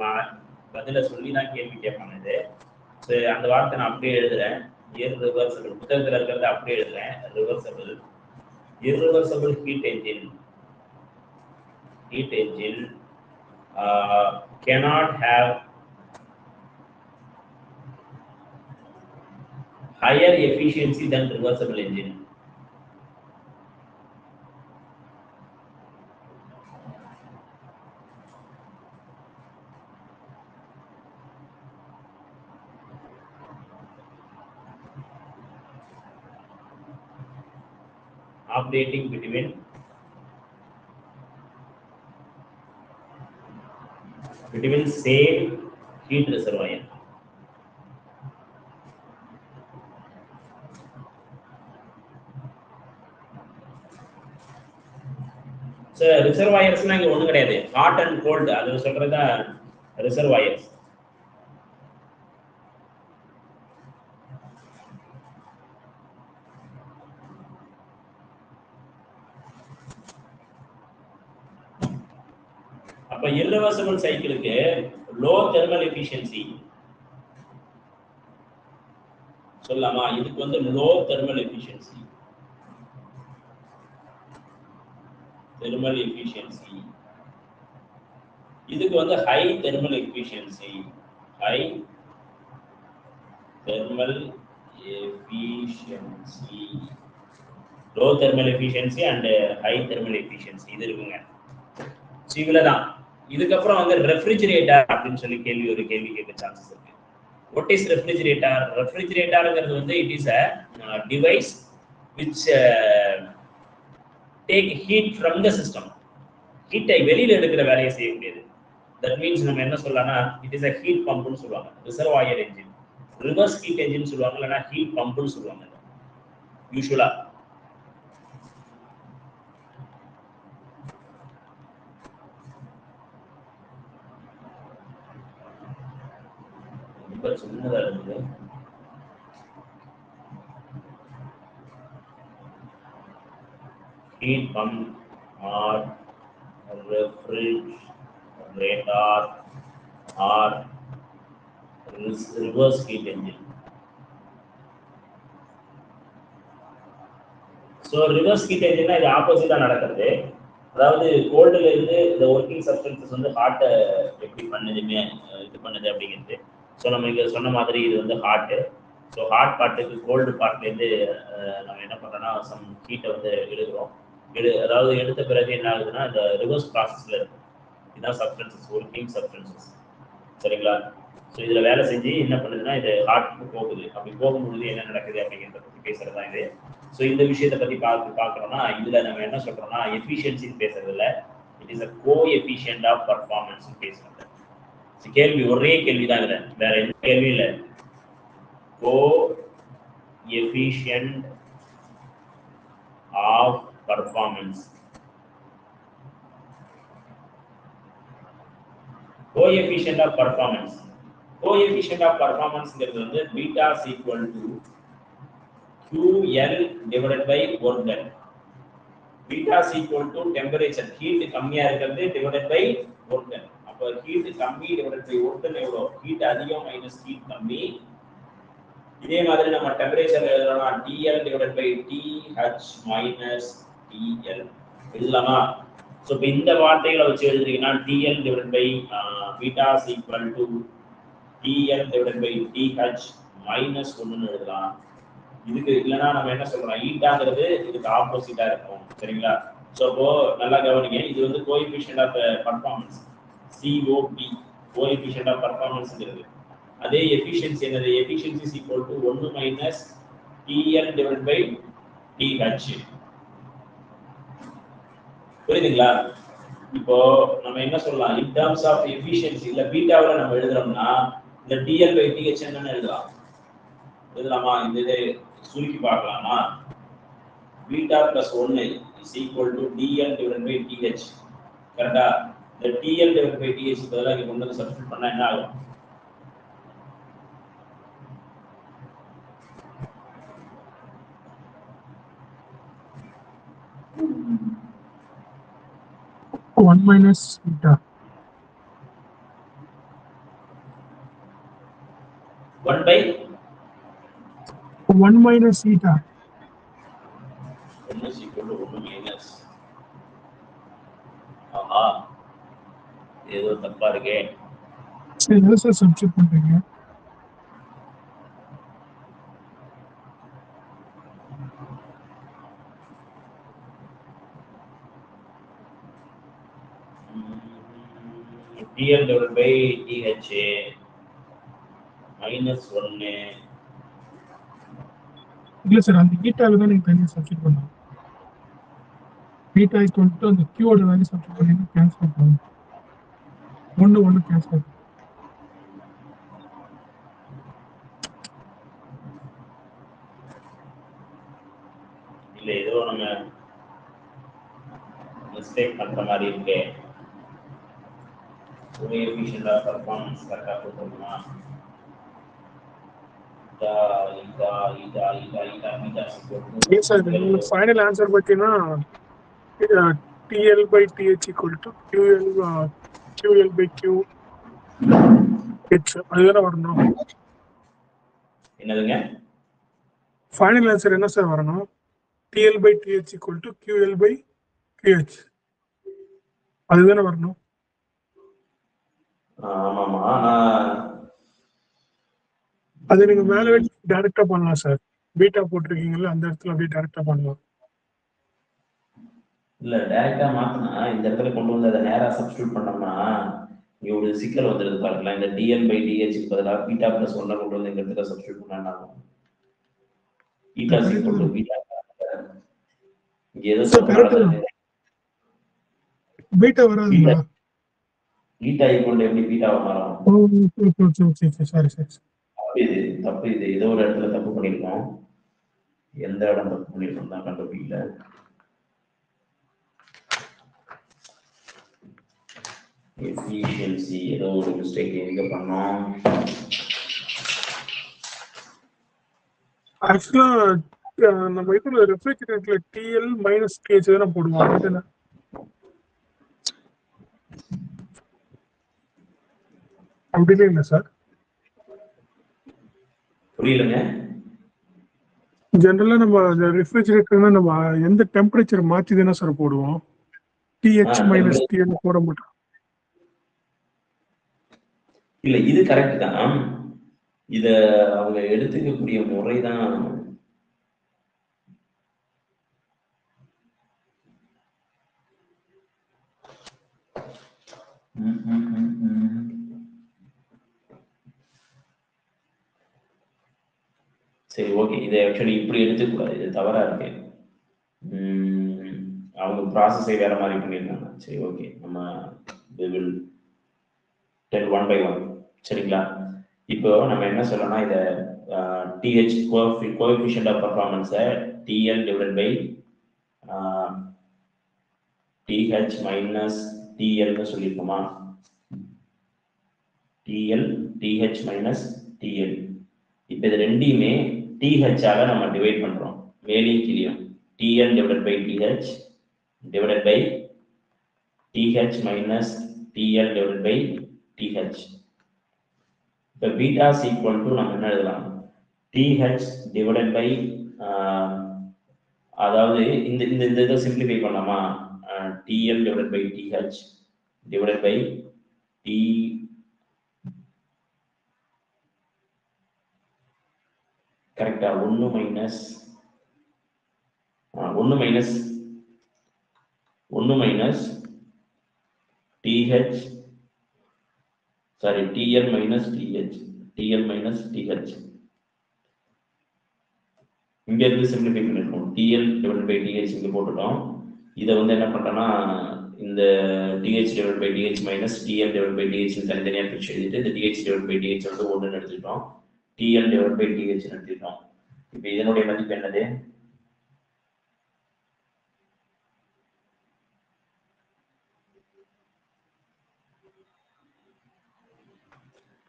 பதில சொல்லி தான் கேள்வி கேட்பாங்க. இது அந்த வார்த்தை நான் அப்படியே எழுதுறேன், irreversible, புத்தகத்துல இருக்கிறத அப்படியே எழுதுறேன். Reversible, irreversible heat engine cannot have higher efficiency than reversible engine. Operating between same heat reservoir. Sir ரிசர்வாயர்ஸ்னா இங்க ஒண்ணும் கிடையாது, ஹாட் அண்ட் கோல்டு அது சொல்றதா ரிசர்வாயர்ஸ். அப்ப irreversible சைக்கிளுக்கு லோ தெர்மல் எஃபிஷியன்சி சொல்லலாமா? இதுக்கு வந்து லோ தெர்மல் எஃபிஷியன்சி, இதுக்கு வந்து high thermal efficiency, efficiency, low thermal efficiency and high thermal efficiency இது இருக்குங்க. இவ்வளவுதான். இதுக்கப்புறம் வந்து ரெஃப்ரிஜிரேட்டர் அப்படின்னு சொல்லி ஒரு கேள்வி கேட்க சான்சஸ் இருக்கு. What is refrigerator? Refrigeratorங்கிறது வந்து it is a device which take heat from the system. ஹீட்டை வெளியில எடுக்கிற வேலையை செய்யக்கூடியது. தட் மீன்ஸ் நம்ம என்ன சொல்லலாம்னா it is a heat pumpன்னு சொல்லுவாங்க. Reservoir engine, reverse heat engine சொல்லுவாங்க, இல்லைன்னா ஹீட் பம்ப்னு சொல்லுவாங்க யூஸ்வலா. ரொம்ப சின்னதா இருக்குது. Heat pump or refrigerator or reverse heat engine. So reverse heat engine இது ஆப்போசிட்டா நடக்குது. அதாவது கோல்டுல இருந்து இந்த ஒர்க்கிங் சப்ஸ்டன்சஸ் வந்து ஹாட் எப்படி பண்ணுதுமே இது பண்ணுது அப்படிங்கிறது. ஸோ நம்ம இங்க சொன்ன மாதிரி இது வந்து ஹாட். ஸோ ஹாட் பார்ட்டுக்கு கோல்டு பார்ட்லேருந்து நம்ம என்ன பண்ணுறோம்னா சம் ஹீட்டை வந்து எடுக்கிறோம். அதாவது எடுத்த பிறகு என்ன ஆகுதுன்னா இந்த ரிவர்ஸ் ப்ராசஸ்ல இருக்கும். இதுதான் சப்ஸ்டன்சஸ், ஒர்க்கிங் சப்ஸ்டன்சஸ், சரிங்களா? ஸோ இதில் வேலை செஞ்சு என்ன பண்ணுதுன்னா இது ஹார்ட்டுக்கு போகுது. அப்படி போகும்பொழுது என்ன நடக்குது அப்படிங்கிறத பற்றி பேசுறது தான் இது. ஸோ இந்த விஷயத்தை பற்றி பார்க்குறோம்னா இதில் நம்ம என்ன சொல்கிறோம்னா எஃபிஷியன்சின்னு பேசுறது இல்லை, it is a coefficient of performance பேசுறது. கேள்வி ஒரே கேள்வி தான் இதில், வேற எந்த கேள்வியும் இல்லை. Coefficient of performance. Coefficient of performance, coefficient of பர்ஃபார்மன்ஸ்ங்கிறது வந்து beta is equal to QL divided by work done. Beta is equal to temperature, heat கம்மியா இருக்கிறது divided by work done. அப்ப heat கம்மி divided by work done எவ்வளோ? heat அதிகம் minus heat கம்மி. இதே மாதிரி நம்ம டெம்பரேச்சர் எழுதணும்னா TL divided by TH minus TL எழுதலாமா? ஸோ இப்போ இந்த வார்த்தைகளை வச்சு எழுதுறீங்கன்னா TL divided by beta is equal to TL divided by TH minus 1ன்னு எழுதலாம். இதுக்கு இல்லைன்னா நம்ம என்ன சொல்றோம், ஈட்டாங்கிறது இதுக்கு ஆப்போசிட்டா இருக்கும், சரிங்களா? ஸோ அப்போ நல்லா கவனிங்க, இது வந்து coefficient of performance, COP, coefficient of பர்ஃபார்மன்ஸ்ங்கிறது. அதே எஃபிஷியன்சி என்னது? Efficiency is equal to 1 minus TL divided by TH. புரியுதுங்களா? இப்போ நம்ம என்ன சொல்லலாம், இன் டர்ம்ஸ் ஆஃப் எஃபிஷியன்சி இல்ல பீட்டாவில் நம்ம எழுதுறோம்னா இந்த TL பை TH என்னன்னு எழுதலாமா? இந்த இதை சுருக்கி பார்க்கலாமா? Beta plus 1 is equal to DL divided by TH. கரெக்டா? இந்த TL டிவைடட் பை TH பதிலா இங்க கொண்டு வந்து சப்ஸ்டிட்யூட் பண்ணா என்ன ஆகும்? One minus beta. 1 by 1 minus eta. 1 is equal to 1 minus. ஆஹா, ஏதோ தப்பா இருக்கே. சரி, எதை சார் சப்ஸ்டிட்யூட் பண்றீங்க? TL divided by TH minus 1. இல்ல சார், அந்த ஈட்டால தான் நீங்க தனியாக சப்ஸ்டிட்யூட் பண்ணலாம். பீட்டா ஈக்குவல் டு அந்த கியூவோட வேல்யூ சப்ஸ்டிட்யூட் பண்ணி கேன்சல் பண்ணலாம். 1 கேன்சல். இல்ல ஏதோ நம்ம மிஸ்டேக் பண்ற மாதிரி இருக்கே. கோஎஃபிஷியன்ட் ஆஃப் பர்ஃபார்மன்ஸ் கரெக்டா போட்டுருமா? ஃபைனல் ஆன்சர் பார்த்தீங்கன்னா TL by TH equal to QL by QH. அதுதானே வரணும். என்னதுங்க? ஃபைனல் ஆன்சர் என்ன சார் வரணும்? TL by TH equal to QL by QH. அதுதானே வரணும். ஆமாமா. அது நீங்க மேல டைரக்டா பண்ணலாம் சார். பீட்டா போட்டிருக்கீங்கல்ல அந்த இடத்துல அப்படியே டைரக்டா பண்ணலாம். இல்ல டைரக்டா மாத்தினா இந்த இடத்துல கொண்டு வந்து அதை நேரா சப்ஸ்டியூட் பண்ணோம்னா இங்க ஒரு சிக்கல் வந்துருது பாருங்களேன். இந்த டிஎல் பை டிஹெச்சுக்கு பதிலாக பீட்டா பிளஸ் ஒன்னை கொண்டு வந்து இந்த இடத்துல சப்ஸ்டியூட் பண்ணா பீட்டா சீக்வல் டு பீட்டா. இங்க ஏதோ சார் கரெக்ட் தான். பீட்டா வராதுங்களா? பீட்டா ஈக்குவல் எப்படி பீட்டாவை மாறும்? Sorry sorry. தப்பு இது ஏதோ ஒரு இடத்துல தப்பு பண்ணியிருக்கோம். எந்த இடம் தப்பு பண்ணியிருக்கோம் தான் கண்டுபிடிக்கல. எஃபிஷியன்சி ஏதோ ஒரு மிஸ்டேக் எங்க பண்ணோம். ஆக்சுவலா நம்ம இதுல ரெஃப்ரிஜரேட்டர்ல டிஎல் மைனஸ் கேஜ் தானே போடுவோம். அதுதானே அப்படி இல்லைங்களா சார்? புரியலங்க. ஜென்ரலா நம்ம ரெஃப்ரிஜரேட்டர்னா நம்ம எந்த டெம்பரேச்சர் மாத்தி தானே சார் போடுவோம். டிஹெச் மைனஸ் டிஎல் போட மாட்டோம். இல்ல இது கரெக்ட் தான். இத அவங்க எடுத்துக்கக்கூடிய முறை தான். சரி ஓகே. இதை ஆக்சுவலி இப்படி எடுத்துக்கூடாது, இது தவறா இருக்கு. அவங்க ப்ராசஸை வேற மாதிரி பண்ணியிருக்காங்க. சரி ஓகே, நம்ம will tell one by one. சரிங்களா? இப்போ நம்ம என்ன சொல்லணும்னா இதை டிஹெச் கோஎஃபிஷியன்ட் ஆஃப் பர்ஃபார்மன்ஸை TL divide by DH minus டிஎல்னு சொல்லியிருக்கோமா? TL TH minus TL. இப்போ இது ரெண்டையுமே டிஹெச்சால நம்ம டிவைட் பண்றோம், மேலையும் கீழையும். TL divide by DH divide by DH minus TL divide by TH. இப்போ பீட்டாஸ் ஈக்குவல் டு நம்ம என்ன எழுதலாம்? டிஹெச் டிவைட் பை அதாவது இந்த இந்த இந்த இதை சிம்பிளிஃபை பண்ணலாமா? DH divide by DH divide by D கரெக்டா 1 minus 1 minus DH sorry DL minus DH இங்க இருந்து சிம்பிளிஃபை பண்ணிருக்கோம். டிஎல் டிவைட் பை டிஹெச் இங்க போட்டுட்டோம். இதை வந்து என்ன பண்றோம்னா இந்த DH divide by DH minus TL divide by DH தனித்தனியாக பிரிச்சு எழுதிட்டு இந்த டிஹெச் டிவைட் பை டிஹெச் வந்து 1 எடுத்துக்கிட்டோம், டிஎல் டிவைட் பை டிஹெச் எடுத்துக்கிட்டோம். இப்போ இதனுடைய மதிப்பு என்னது?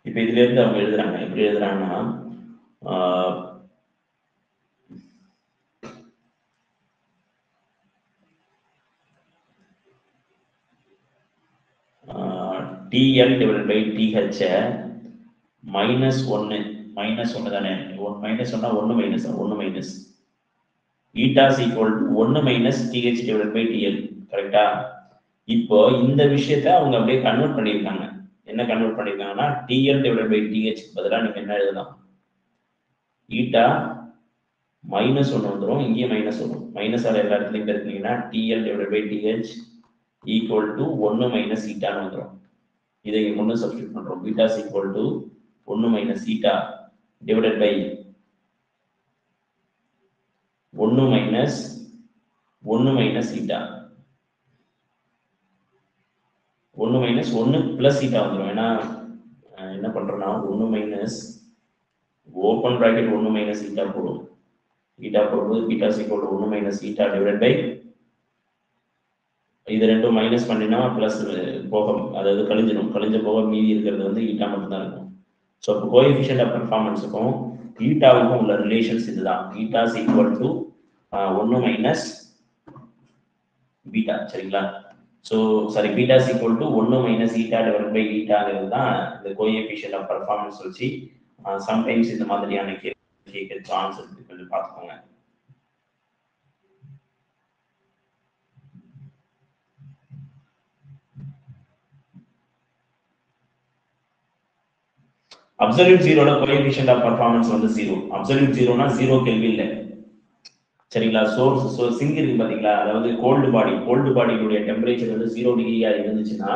இப்போ இதுல இருந்து அவங்க எழுதுறாங்க, எப்படி எழுதுறாங்கன்னா TL divide by DH minus ஒன்று தானே? மைனஸ் ஒன்னா 1 minus eta's equal to 1 minus TH divide by TL. கரெக்டா? இப்போ இந்த விஷயத்தை அவங்க அப்படியே கன்வெர்ட் பண்ணியிருக்காங்க. என்ன கன்வெர்ட் பண்ணியிருக்காங்கன்னா டிஎல் டிவைட் பை டிஹெச் பதிலாக நீங்க என்ன எழுதலாம்? ஈட்டா மைனஸ் 1 வந்துடும், இங்கேயும் மைனஸ் வரும். மைனஸ் ஆர் எல்லா இடத்துலையும் பெருக்கினீங்கன்னா TL divide by TH equal to 1 minus ஈட்டான்னு வந்துடும். இதை ஒன்று சப்ஸ்டியூட் பண்றோம். Beta's equal to 1 minus eta divided by 1 minus eta. 1 minus 1 plus eta வந்துடும். ஏன்னா என்ன பண்றோம்னா 1 minus open bracket 1 minus eta போடும். ஈட்டா போடும்போது beta's equal to 1 minus eta divided by இது ரெண்டும் மைனஸ் பண்ணினா பிளஸ் போகும், அதாவது கழிஞ்ச போக மீதி இருக்கிறது வந்து ஈட்டா மட்டும்தான் இருக்கும். ஸோ இப்போ கோஎஃபிஷியன்ட் ஆஃப் பெர்ஃபார்மன்ஸுக்கும் ஈட்டாவுக்கும் உள்ள ரிலேஷன்ஸ் இதுதான். Eta's equal to 1 minus beta. சரிங்களா? So sorry beta's equal to 1 minus eta divide by ஈட்டாங்கிறது தான் இந்த கோஎஃபிஷியன்ட் ஆஃப் பெர்ஃபார்மன்ஸ் வச்சு சம்டைம்ஸ் இந்த மாதிரியான கேட்க சான்ஸ் இருக்கு, கொஞ்சம் பார்த்துக்கோங்க. அப்சல்யூட் ஜீரோல கோஎஃபிஷியன்ட் ஆஃப் பர்ஃபார்மன்ஸ் வந்து 0. அப்சல்யூட் ஜீரோனா 0 கெல்வின் இல்ல. சரிங்களா? சிங்க் இருக்கு பாத்தீங்களா, அதாவது கோல்டு பாடியுடைய டெம்பரேச்சர் வந்து 0 டிகிரியா இருந்துச்சுன்னா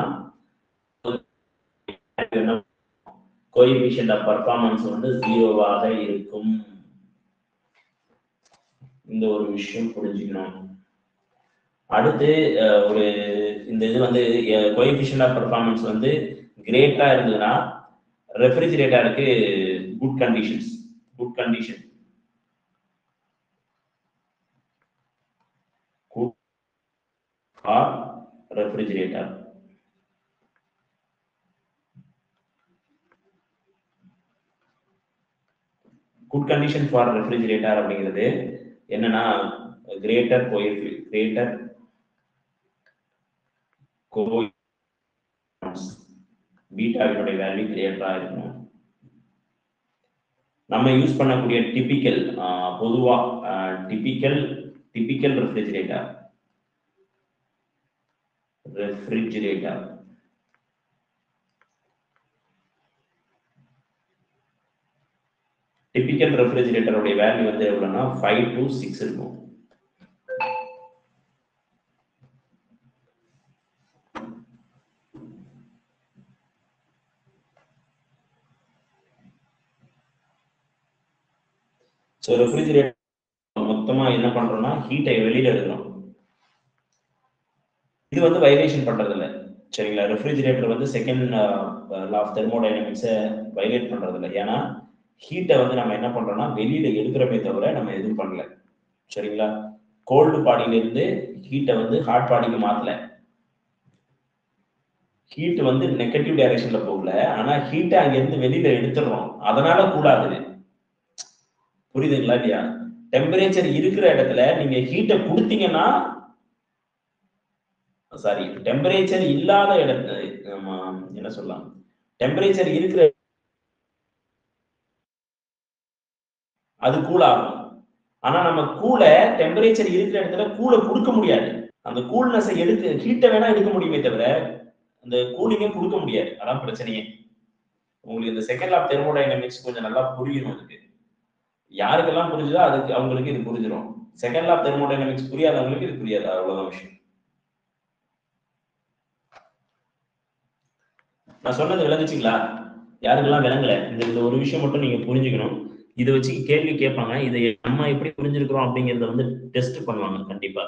கோஎஃபிஷியன்ட் ஆஃப் பர்ஃபார்மன்ஸ் வந்து 0வாக இருக்கும். இந்த ஒரு விஷயம் புரிஞ்சுக்கணும். அடுத்து ஒரு இந்த இது வந்து கோஎஃபிஷியன்ட் ஆஃப் பர்ஃபார்மன்ஸ் வந்து கிரேட்டா இருந்ததுன்னா ரெஃப்ரிஜிரேட்டருக்கு good condition or refrigerator. Good condition for refrigerator அப்படிங்கிறது என்னன்னா கிரேட்டர் பீட்டாவினுடைய வேல்யூ கிரேட்டரா இருக்கணும். நம்ம யூஸ் பண்ணக்கூடிய பொதுவா டிபிக்கல் ரெஃப்ரிஜிரேட்டர் டிபிக்கல் ரெஃப்ரிஜிரேட்டருடைய வேல்யூ வந்து எவ்வளவுன்னா 5 to 6 இருக்கும். ஸோ ரெஃப்ரிஜிரேட்டர் மொத்தமா என்ன பண்றோம்னா ஹீட்டை வெளியில எடுக்கிறோம். இது வந்து வைலேஷன் பண்றது இல்லை. சரிங்களா? ரெஃப்ரிஜிரேட்டர் வந்து செகண்ட் லா ஆஃப் தெர்மோடைனமிக்ஸை வைலேட் பண்றது இல்லை. ஏன்னா ஹீட்டை வந்து நம்ம என்ன பண்றோம்னா வெளியில எடுக்கிறோமே தவிர நம்ம எதுவும் பண்ணல. சரிங்களா? கோல்டு பாடியில இருந்து ஹீட்டை வந்து ஹாட் பாடிக்கு மாத்தல. ஹீட் வந்து நெகட்டிவ் டைரக்ஷன்ல போகல, ஆனா ஹீட்டை அங்க இருந்து வெளியில எடுத்துடுறோம். அதனால கூடாது. புரியுதுங்களா இல்லையா? டெம்பரேச்சர் இருக்கிற இடத்துல நீங்க ஹீட்டை கொடுத்தீங்கன்னா, சாரி, டெம்பரேச்சர் இல்லாத இடத்துல என்ன சொல்லலாம், டெம்பரேச்சர் இருக்கிற அது கூல் ஆகும். ஆனா நம்ம டெம்பரேச்சர் இருக்கிற இடத்துல கூலை கொடுக்க முடியாது. அந்த கூல்னஸை ஹீட்டை வேணா எடுக்க முடியுமே தவிர அந்த கூலிங்கே கொடுக்க முடியாது. அதான் பிரச்சனையே. உங்களுக்கு இந்த செகண்ட் லா ஆஃப் தெர்மோடைனமிக்ஸ் கொஞ்சம் நல்லா புரியணும். அதுக்கு யாருக்கெல்லாம் புரிஞ்சுதோ அதுக்கு அவங்களுக்கு இது புரிஞ்சிடும். செகண்ட் லா ஆஃப் தெர்மோடைனமிக்ஸ் புரியாதவங்களுக்கு இது புரியாது. அவ்வளவுதான் விஷயம். நான் சொன்னது விளங்குச்சுங்களா? யாருக்கெல்லாம் விளங்கல இந்த ஒரு விஷயம் மட்டும் நீங்க புரிஞ்சுக்கணும். இதை வச்சு கேள்வி கேட்பாங்க. இதை நம்ம எப்படி புரிஞ்சிருக்கிறோம் அப்படிங்கறத வந்து டெஸ்ட் பண்ணுவாங்க கண்டிப்பா.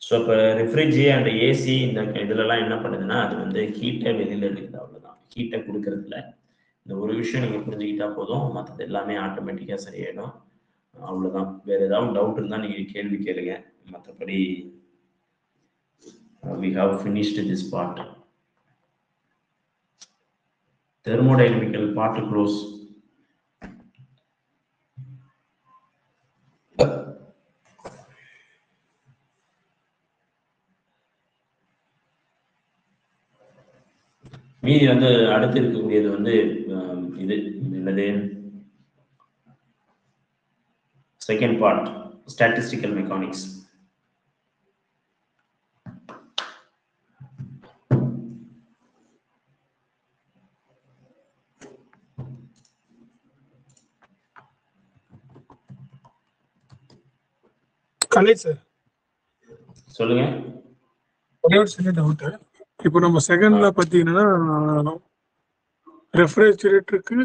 ஸோ இப்போ ரெஃப்ரிஜி அண்ட் ஏசி இந்த இதுலலாம் என்ன பண்ணுதுன்னா அது வந்து ஹீட்டை வெளியில் எடுக்குது. அவ்வளோதான். ஹீட்டை கொடுக்கறதுல இந்த ஒரு விஷயம் நீங்கள் புரிஞ்சுக்கிட்டா போதும், மற்றது எல்லாமே ஆட்டோமேட்டிக்காக சரியாயிடும். அவ்வளோதான். வேற ஏதாவது டவுட் இருந்தால் நீங்கள் கேள்வி கேளுங்க. மற்றபடி we have finished this part. Thermodynamical part close. மீதி வந்து அடுத்து இருக்கக்கூடியது வந்து இது என்னது, செகண்ட் பார்ட் ஸ்டாட்டிஸ்டிக்கல் மெக்கானிக்ஸ். கலை சார் சொல்லுங்க. ஒரே ஒரு சின்ன டவுட். இப்போ நம்ம செகண்ட்ல பார்த்தீங்கன்னா ரெஃப்ரிஜரேட்டருக்கு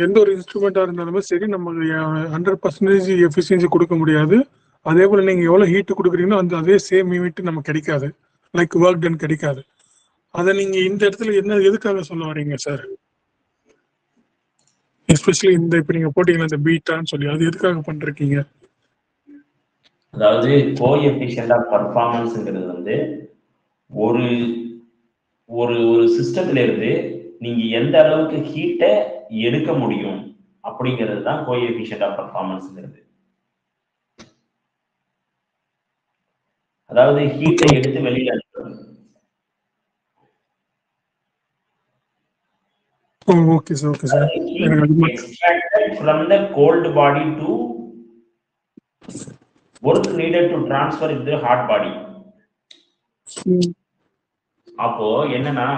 எந்த ஒரு இன்ஸ்ட்ருமெண்ட்டாக இருந்தாலுமே சரி நம்ம 100% எஃபிஷியன்சி கொடுக்க முடியாது. அதே போல் நீங்கள் எவ்வளோ ஹீட்டு கொடுக்குறீங்களோ அதே சேம் யூனிட் நமக்கு கிடைக்காது, லைக் ஒர்க் டன் கிடைக்காது. அதை நீங்கள் இந்த இடத்துல எதுக்காக சொல்ல வரீங்க சார்? எஸ்பெஷலி இப்போ நீங்கள் போட்டீங்களா இந்த பீட்டான்னு சொல்லி, அது எதுக்காக பண்ணிருக்கீங்க? அதாவது கோஎஃபிஷியன்ட் ஆஃப் பர்ஃபார்மன்ஸ்ங்கிறது வந்து ஒரு ஒரு ஒரு சிஸ்டத்துல இருந்து நீங்க எந்த அளவுக்கு ஹீட்டை எடுக்க முடியும் அப்படிங்கிறது தான் கோஎஃபிஷியன்ட் ஆஃப் பர்ஃபார்மன்ஸ்ங்கிறது. அதாவது ஹீட்டை எடுத்து வெளியில அனுப்புறது. Okay sir, okay sir. Extracted from the cold body to work needed to transfer into hot body. அப்போ என்னன்னா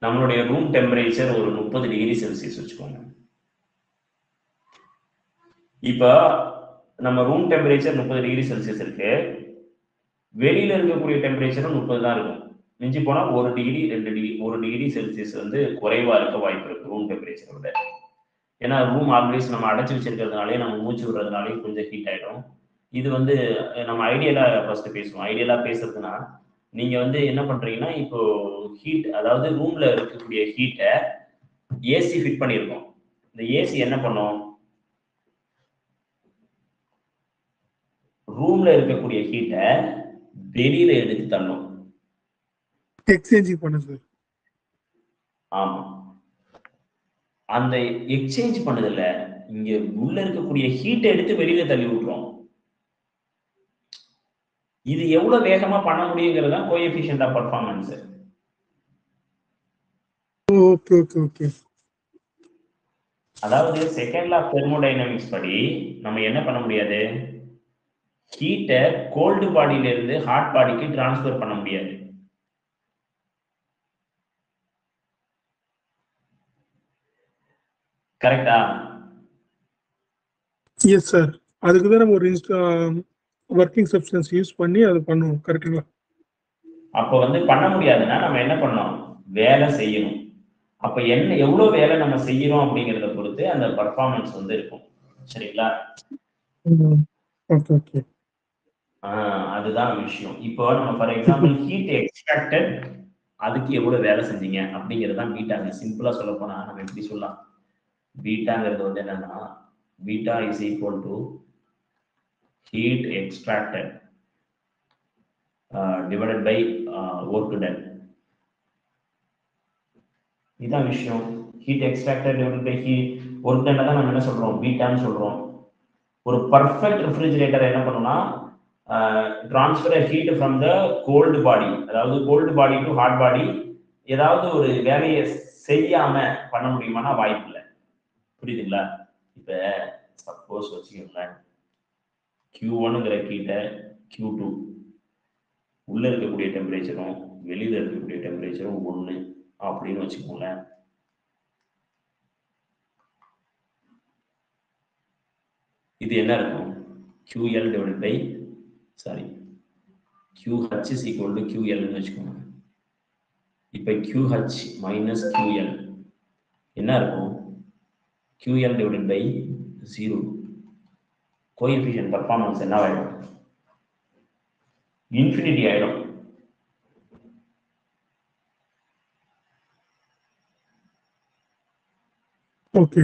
நம்மளுடைய ரூம் டெம்பரேச்சர் ஒரு 30 டிகிரி செல்சியஸ் வச்சுக்கோங்க. இப்ப நம்ம ரூம் டெம்பரேச்சர் 30 டிகிரி செல்சியஸ் இருக்கு, வெளியில இருக்கக்கூடிய டெம்பரேச்சரும் 30 தான் இருக்கும். மிஞ்சி போனா 1 டிகிரி 2 டிகிரி 1 டிகிரி செல்சியஸ் வந்து குறைவா இருக்க வாய்ப்பு இருக்கு ரூம் டெம்பரேச்சரை விட. ஏன்னா ரூம் ஆல்வேஸ் நம்ம அடைச்சு வச்சிருக்கிறதுனாலே நம்ம மூச்சு விடுறதுனாலே கொஞ்சம் ஹீட் ஆயிடும். இது வந்து நம்ம ஐடியலா ஃபர்ஸ்ட் பேசுவோம். ஐடியலா பேசுறதுன்னா நீங்க வந்து என்ன பண்றீங்கன்னா, இப்போ ஹீட் அதாவது ரூம்ல இருக்கக்கூடிய ஹீட்டை ஏசி ஃபிட் பண்ணியிருக்கோம். இந்த ஏசி என்ன பண்ணும், ரூம்ல இருக்கக்கூடிய ஹீட்டை வெளியில எடுத்து தள்ளும், எக்ஸ்சேஞ்ச் பண்ணுது. ஆமா, அந்த எக்ஸ்சேஞ்ச் பண்ணதில்ல, இங்க உள்ள இருக்கக்கூடிய ஹீட்டை எடுத்து வெளியில தள்ளி விட்டுரும். இது எவ்வளவு வேகமா பண்ண முடியுங்கிறது தான் coefficient of performance. Okay okay okay. அதாவது செகண்ட் லா ஆஃப் தெர்மோடைனமிக்ஸ் படி நம்ம என்ன பண்ண முடியாது, ஹீட்டை கோல்டு பாடியில இருந்து ஹாட் பாடிக்கு டிரான்ஸ்ஃபர் பண்ண முடியாது. கரெக்டா? Yes sir. அதுக்கு தான் நம்ம ஒரு ஒர்க்கிங் சப்ஸ்டன்ஸ் யூஸ் பண்ணி அது பண்ணுவோம். கரெக்டுங்களா? அப்போ வந்து பண்ண முடியாதுன்னா நம்ம என்ன பண்ணோம், வேலை செய்யணும். அப்ப என்ன எவ்வளவு வேலை நம்ம செய்யறோம் அப்படிங்கிறத பொறுத்து அந்த பர்ஃபார்மன்ஸ் வந்து இருக்கும். சரிங்களா? Okay okay. அதுதான் விஷயம். இப்போ நம்ம ஃபார் எக்ஸாம்பிள் ஹீட் எக்ஸ்ட்ராக்டட், அதுக்கு எவ்வளவு வேலை செஞ்சீங்க அப்படிங்கிறது தான் பீட்டாங்க. சிம்பிளா சொல்ல போனா நம்ம எப்படி சொல்லலாம், பீட்டாங்கிறது வந்து என்னன்னா, beta is equal to heat extracted divided by work done. இதுதான் விஷயம். Heat extracted divided by heat work done தான் நம்ம என்ன சொல்றோம், பீட்டான்னு சொல்றோம். ஒரு பர்ஃபெக்ட் ரெஃப்ரிஜரேட்டர் என்ன பண்ணும்னா, transfer heat from the cold body, அதாவது cold body to hot body, ஏதாவது ஒரு வேலையை செய்யாம பண்ண முடியுமானா வாய்ப்பு இல்லை. புரியுதுங்களா? இப்ப சப்போஸ் வச்சுக்கோங்களேன், Q1ங்கிற ஹீட்டை Q2, உள்ள இருக்கக்கூடிய டெம்பரேச்சரும் வெளியில இருக்கக்கூடிய டெம்பரேச்சரும் 1 அப்படின்னு வச்சுக்கோங்களேன். இது என்ன இருக்கும், QL divided by QH is equal to QL ன்னு வச்சுக்கோங்க. இப்ப QH minus QL என்ன இருக்கும், QL divided by 0. Coefficient performance என்ன ஆயிடும், இன்ஃபினிட்டி ஆயிடும். ஓகே.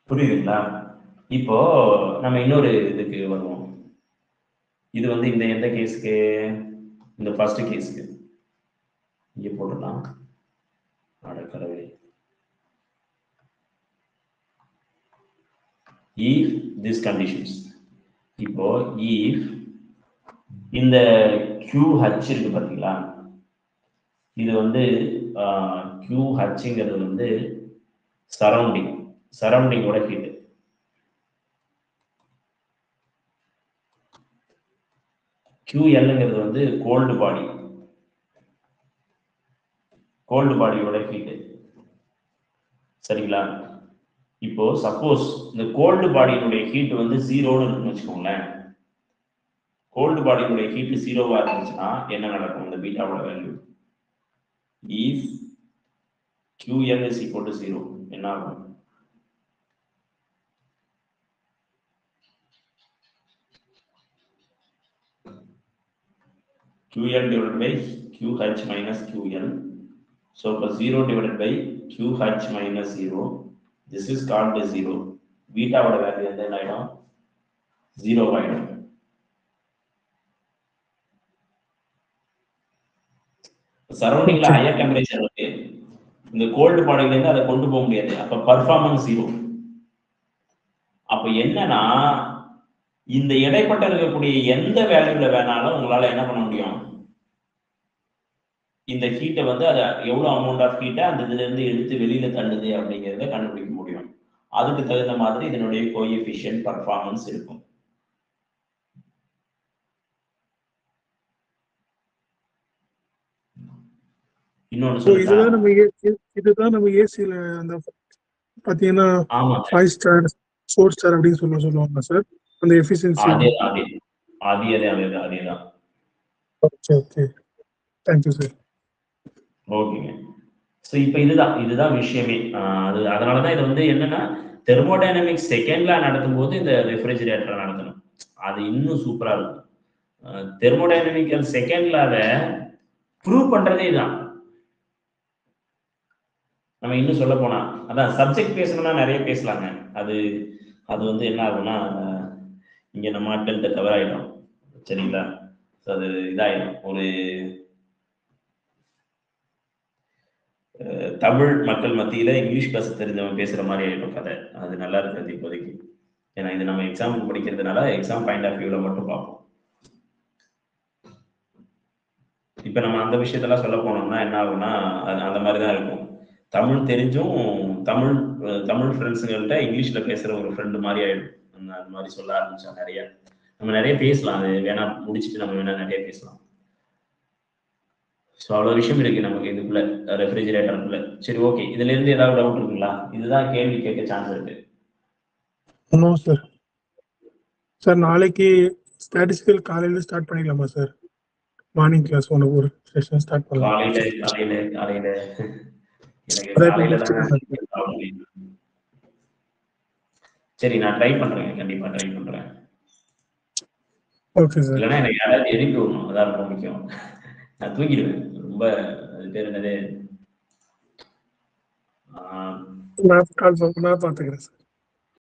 புரியுதுங்களா? இப்போ நம்ம இன்னொரு இதுக்கு வருவோம். இது வந்து இந்த எந்த கேஸுக்கு, இந்த ஃபர்ஸ்ட் கேஸுக்கு இங்க போடலாம். அடக்கடவுளே, if this conditions, இப்போ if இந்த QH இருக்கு பாத்தீங்களா, இது வந்து QHங்கிறது வந்து சரௌண்டிங்கோட ஹீட். QLங்கிறது வந்து கோல்டு பாடியோட ஹீட். சரிங்களா? இப்போ சப்போஸ் இந்த கோல்டு பாடியினுடைய ஹீட் வந்து 0ன்னு இருக்குன்னு வச்சுக்கோங்களேன். கோல்டு பாடியினுடைய ஹீட் 0வா இருந்துச்சுன்னா என்ன நடக்கும்? இந்த பீட்டாவோட value is QL is equal to 0. என்ன ஆகும்? QL divided by QH minus QL. So, 0 divided by QH minus 0. This is called 0. Beta would value and then I know 0 item. Surrounding la higher temperature இருக்கு. இந்த gold பாடியில இருந்து அதை கொண்டு போக முடியாது. அப்ப பர்ஃபார்மன்ஸ் 0. அப்ப என்னன்னா இந்த இடைப்பட்ட இருக்கக்கூடிய எந்த வேல்யூல வேணாலும் உங்களால என்ன பண்ண முடியும்? இந்த ஹீட்டை வந்து அதை எவ்வளவு அமௌண்ட் ஆஃப் ஹீட்டை அந்த இதுல இருந்து எடுத்து வெளியில தள்ளுது அப்படிங்கிறத கண்டுபிடிக்க முடியும். அதுக்கு தகுந்த மாதிரி இதனுடைய கோஎஃபிஷியன்ட் பர்ஃபார்மன்ஸ் இருக்கும். இதுதான் நம்ம ஏசில அந்த பாத்தீங்கன்னா 5 ஸ்டார் 4 ஸ்டார் அப்படின்னு சொல்லுவாங்க சார். அந்த எஃபிஷியன்சி அதேதான். Okay thank you sir. ஓகேங்க. ஸோ இப்போ இதுதான் விஷயமே. அதனாலதான் இது வந்து என்னன்னா தெர்மோடைனமிக்ஸ் செகண்ட்ல நடத்தும் போது இந்த ரெஃப்ரிஜிரேட்டர் நடத்தணும். அது இன்னும் சூப்பரா இருக்கும். தெர்மோடைனமிக்கல் செகண்ட்ல அதை ப்ரூவ் பண்றதே தான். நம்ம இன்னும் சொல்ல போனா அதான் சப்ஜெக்ட் பேசணும்னா நிறைய பேசலாங்க. அது வந்து என்ன ஆகும்னா இங்க நம்ம ஆட்கள்கிட்ட கவர் ஆயிடும். சரிங்களா? அது இதாயிடும். ஒரு தமிழ் மக்கள் மத்தியில இங்கிலீஷ் பேச தெரிஞ்சவன் பேசுற மாதிரி ஆயிடும் கதை. அது நல்லா இருக்காது இப்போதைக்கு. ஏன்னா இது நம்ம எக்ஸாமுக்கு படிக்கிறதுனால எக்ஸாம் பாயிண்ட் ஆஃப் வியூல மட்டும் பார்ப்போம். இப்ப நம்ம அந்த விஷயத்தெல்லாம் சொல்ல போனோம்னா என்ன ஆகும்னா அந்த மாதிரிதான் இருக்கும். தமிழ் தெரிஞ்சும் தமிழ் ஃப்ரெண்ட்ஸுங்கள்ட்ட இங்கிலீஷ்ல பேசுற ஒரு ஃப்ரெண்டு மாதிரி ஆயிடும். அந்த மாதிரி சொல்ல ஆரம்பிச்சா நம்ம நிறைய பேசலாம். அது வேணா முடிச்சுட்டு நம்ம வேணா நிறைய பேசலாம். ஸோ அவ்வளோ விஷயம் இருக்கு நமக்கு இதுக்குள்ள ரெஃப்ரிஜிரேட்டருக்குள்ள. சரி, ஓகே. இதுல இருந்து ஏதாவது டவுட் இருக்குங்களா? இதுதான் கேள்வி கேட்க சான்ஸ் இருக்கு. சார் நாளைக்கு ஸ்டாட்டிஸ்டிக்கல் காலையில ஸ்டார்ட் பண்ணிடலாமா சார்? மார்னிங் கிளாஸ் ஒரு செஷன் ஸ்டார்ட் பண்ணலாம். காலையில சரி, நான் ட்ரை பண்றேன். கண்டிப்பா ட்ரை பண்றேன். Okay sir. இல்லைன்னா எனக்கு யாராவது எழுப்பி விடணும். அதான் ரொம்ப முக்கியம். நான் தூங்கிடுவேன். ரொம்ப அது பேர் என்னது நான் பார்த்துக்கிறேன் சார்.